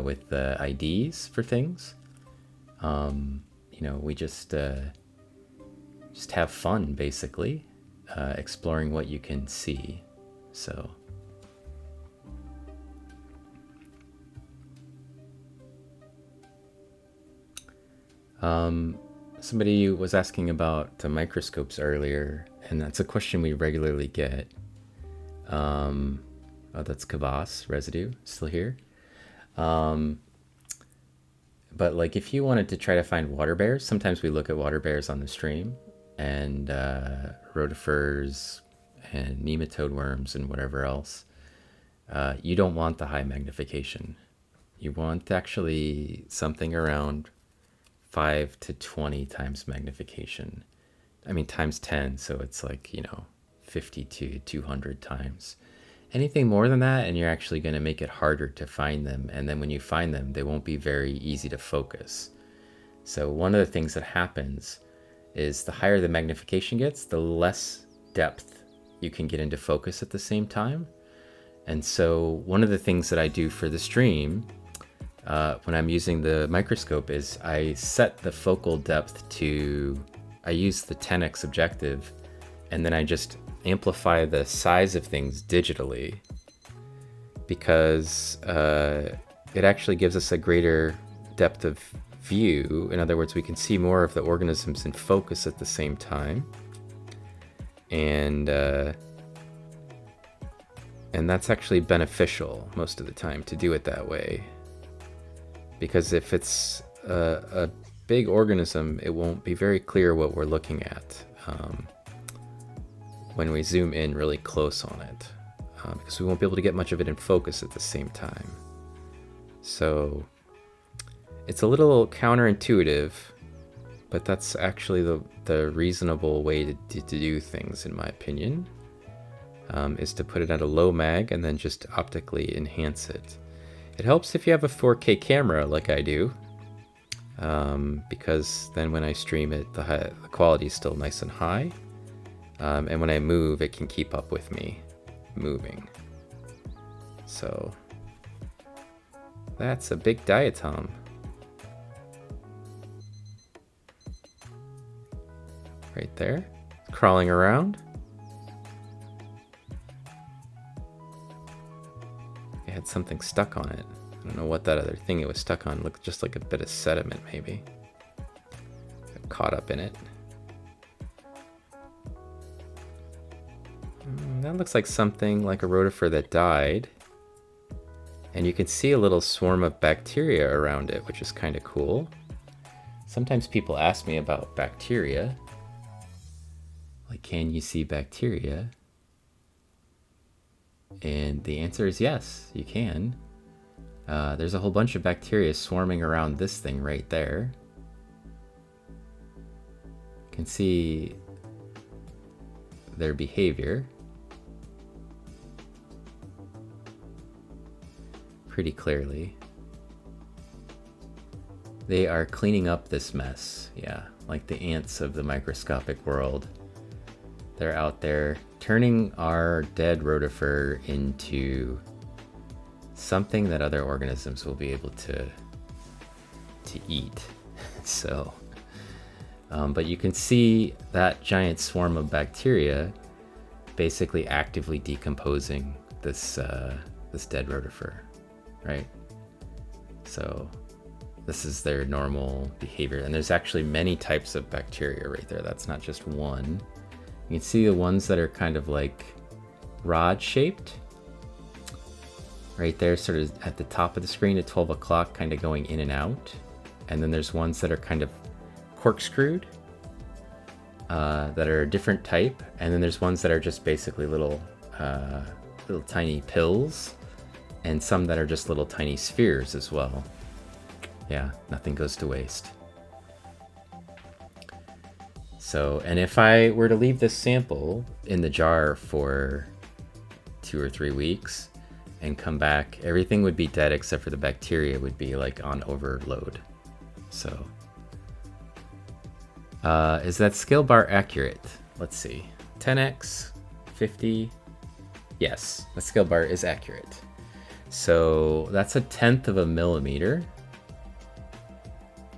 with the IDs for things. You know, we just have fun, basically, exploring what you can see. So. Somebody was asking about the microscopes earlier, and that's a question we regularly get. Oh, that's Kvass residue still here. But like, if you wanted to try to find water bears, sometimes we look at water bears on the stream, and rotifers and nematode worms and whatever else. You don't want the high magnification. You want actually something around 5 to 20 times magnification. I mean, times 10, so it's like, you know, 50 to 200 times. Anything more than that, and you're actually going to make it harder to find them. And then when you find them, they won't be very easy to focus. So one of the things that happens is the higher the magnification gets, the less depth you can get into focus at the same time. And so one of the things that I do for the stream when I'm using the microscope is I set the focal depth to, I use the 10x objective, and then I just amplify the size of things digitally, because it actually gives us a greater depth of view. In other words, we can see more of the organisms in focus at the same time. And that's actually beneficial most of the time to do it that way. Because if it's a big organism, it won't be very clear what we're looking at when we zoom in really close on it, because we won't be able to get much of it in focus at the same time. So it's a little counterintuitive, but that's actually the reasonable way to do things, in my opinion, is to put it at a low mag and then just optically enhance it. It helps if you have a 4K camera like I do, because then when I stream it, the quality is still nice and high. And when I move, it can keep up with me moving. So that's a big diatom. Right there, crawling around. It had something stuck on it. I don't know what that other thing it was stuck on. Looked just like a bit of sediment, maybe. Got caught up in it. That looks like something like a rotifer that died. And you can see a little swarm of bacteria around it, which is kind of cool. Sometimes people ask me about bacteria. Like, can you see bacteria? And the answer is yes, you can. There's a whole bunch of bacteria swarming around this thing right there. You can see their behavior pretty clearly. They are cleaning up this mess, yeah, like the ants of the microscopic world. They're out there turning our dead rotifer into something that other organisms will be able to eat. So, but you can see that giant swarm of bacteria basically actively decomposing this this dead rotifer, right? So this is their normal behavior, and there's actually many types of bacteria right there. That's not just one. You can see the ones that are kind of like rod shaped. right there, sort of at the top of the screen at 12 o'clock, kind of going in and out. And then there's ones that are kind of corkscrewed, that are a different type. And then there's ones that are just basically little tiny pills, and some that are just little tiny spheres as well. Yeah, nothing goes to waste. So, and if I were to leave this sample in the jar for 2 or 3 weeks and come back, everything would be dead except for the bacteria would be like on overload. So, is that scale bar accurate? Let's see. 10x, 50. Yes, the scale bar is accurate. So that's 1/10 of a millimeter.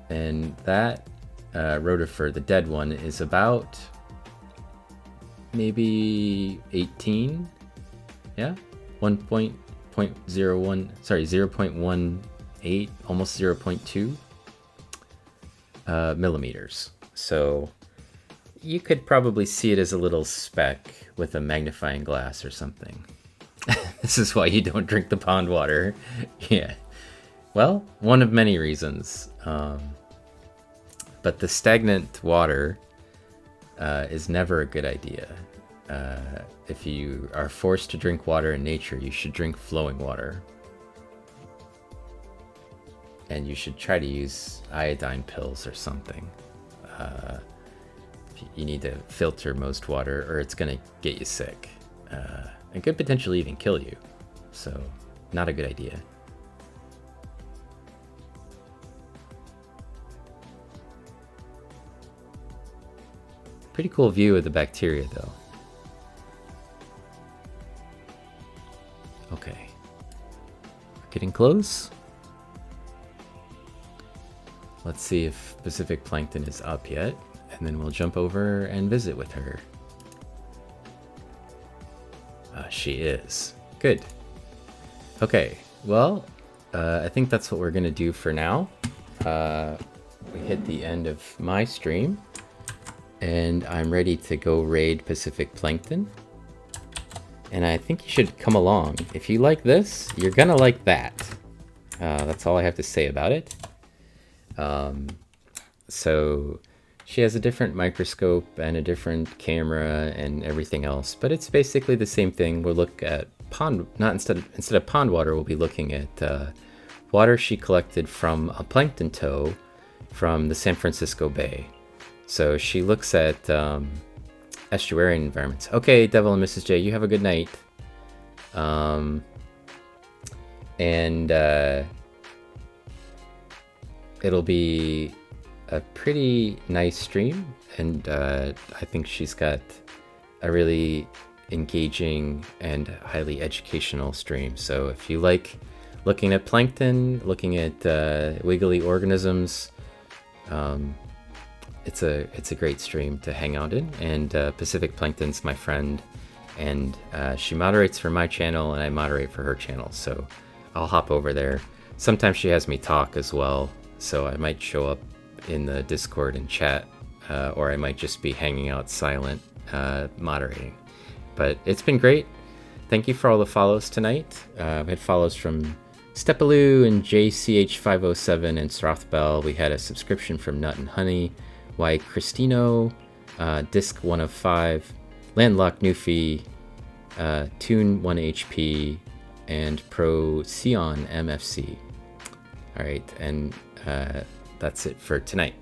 And that rotifer, the dead one, is about maybe 18. Yeah, 1.01, sorry, 0.18, almost 0.2 millimeters. So you could probably see it as a little speck with a magnifying glass or something. This is why you don't drink the pond water. Yeah. Well, one of many reasons. But the stagnant water is never a good idea. If you are forced to drink water in nature, you should drink flowing water. And you should try to use iodine pills or something. You need to filter most water or it's going to get you sick. And could potentially even kill you. So, not a good idea. Pretty cool view of the bacteria though. Okay. Getting close. Let's see if Pacific Plankton is up yet, and then we'll jump over and visit with her. She is. Good. Okay, well, I think that's what we're gonna do for now. We hit the end of my stream, and I'm ready to go raid Pacific Plankton. And I think you should come along. If you like this, you're gonna like that. That's all I have to say about it. So she has a different microscope and a different camera and everything else, but it's basically the same thing. We'll look at pond, not instead of pond water, we'll be looking at water she collected from a plankton tow from the San Francisco Bay. So she looks at estuarine environments. Okay, Devil and Mrs. J, you have a good night. It'll be a pretty nice stream, and I think she's got a really engaging and highly educational stream. So if you like looking at plankton, looking at wiggly organisms, it's a great stream to hang out in. And Pacific Plankton's my friend, and she moderates for my channel and I moderate for her channel, so I'll hop over there. Sometimes she has me talk as well, so I might show up in the Discord and chat, or I might just be hanging out silent, moderating. But it's been great. Thank you for all the follows tonight. We had follows from Stepaloo and JCH507 and Srothbell. We had a subscription from Nut and Honey, Y Cristino, Disc 1 of 5, Landlocked Newfie, Tune 1HP, and Pro Sion MFC. Alright, and that's it for tonight.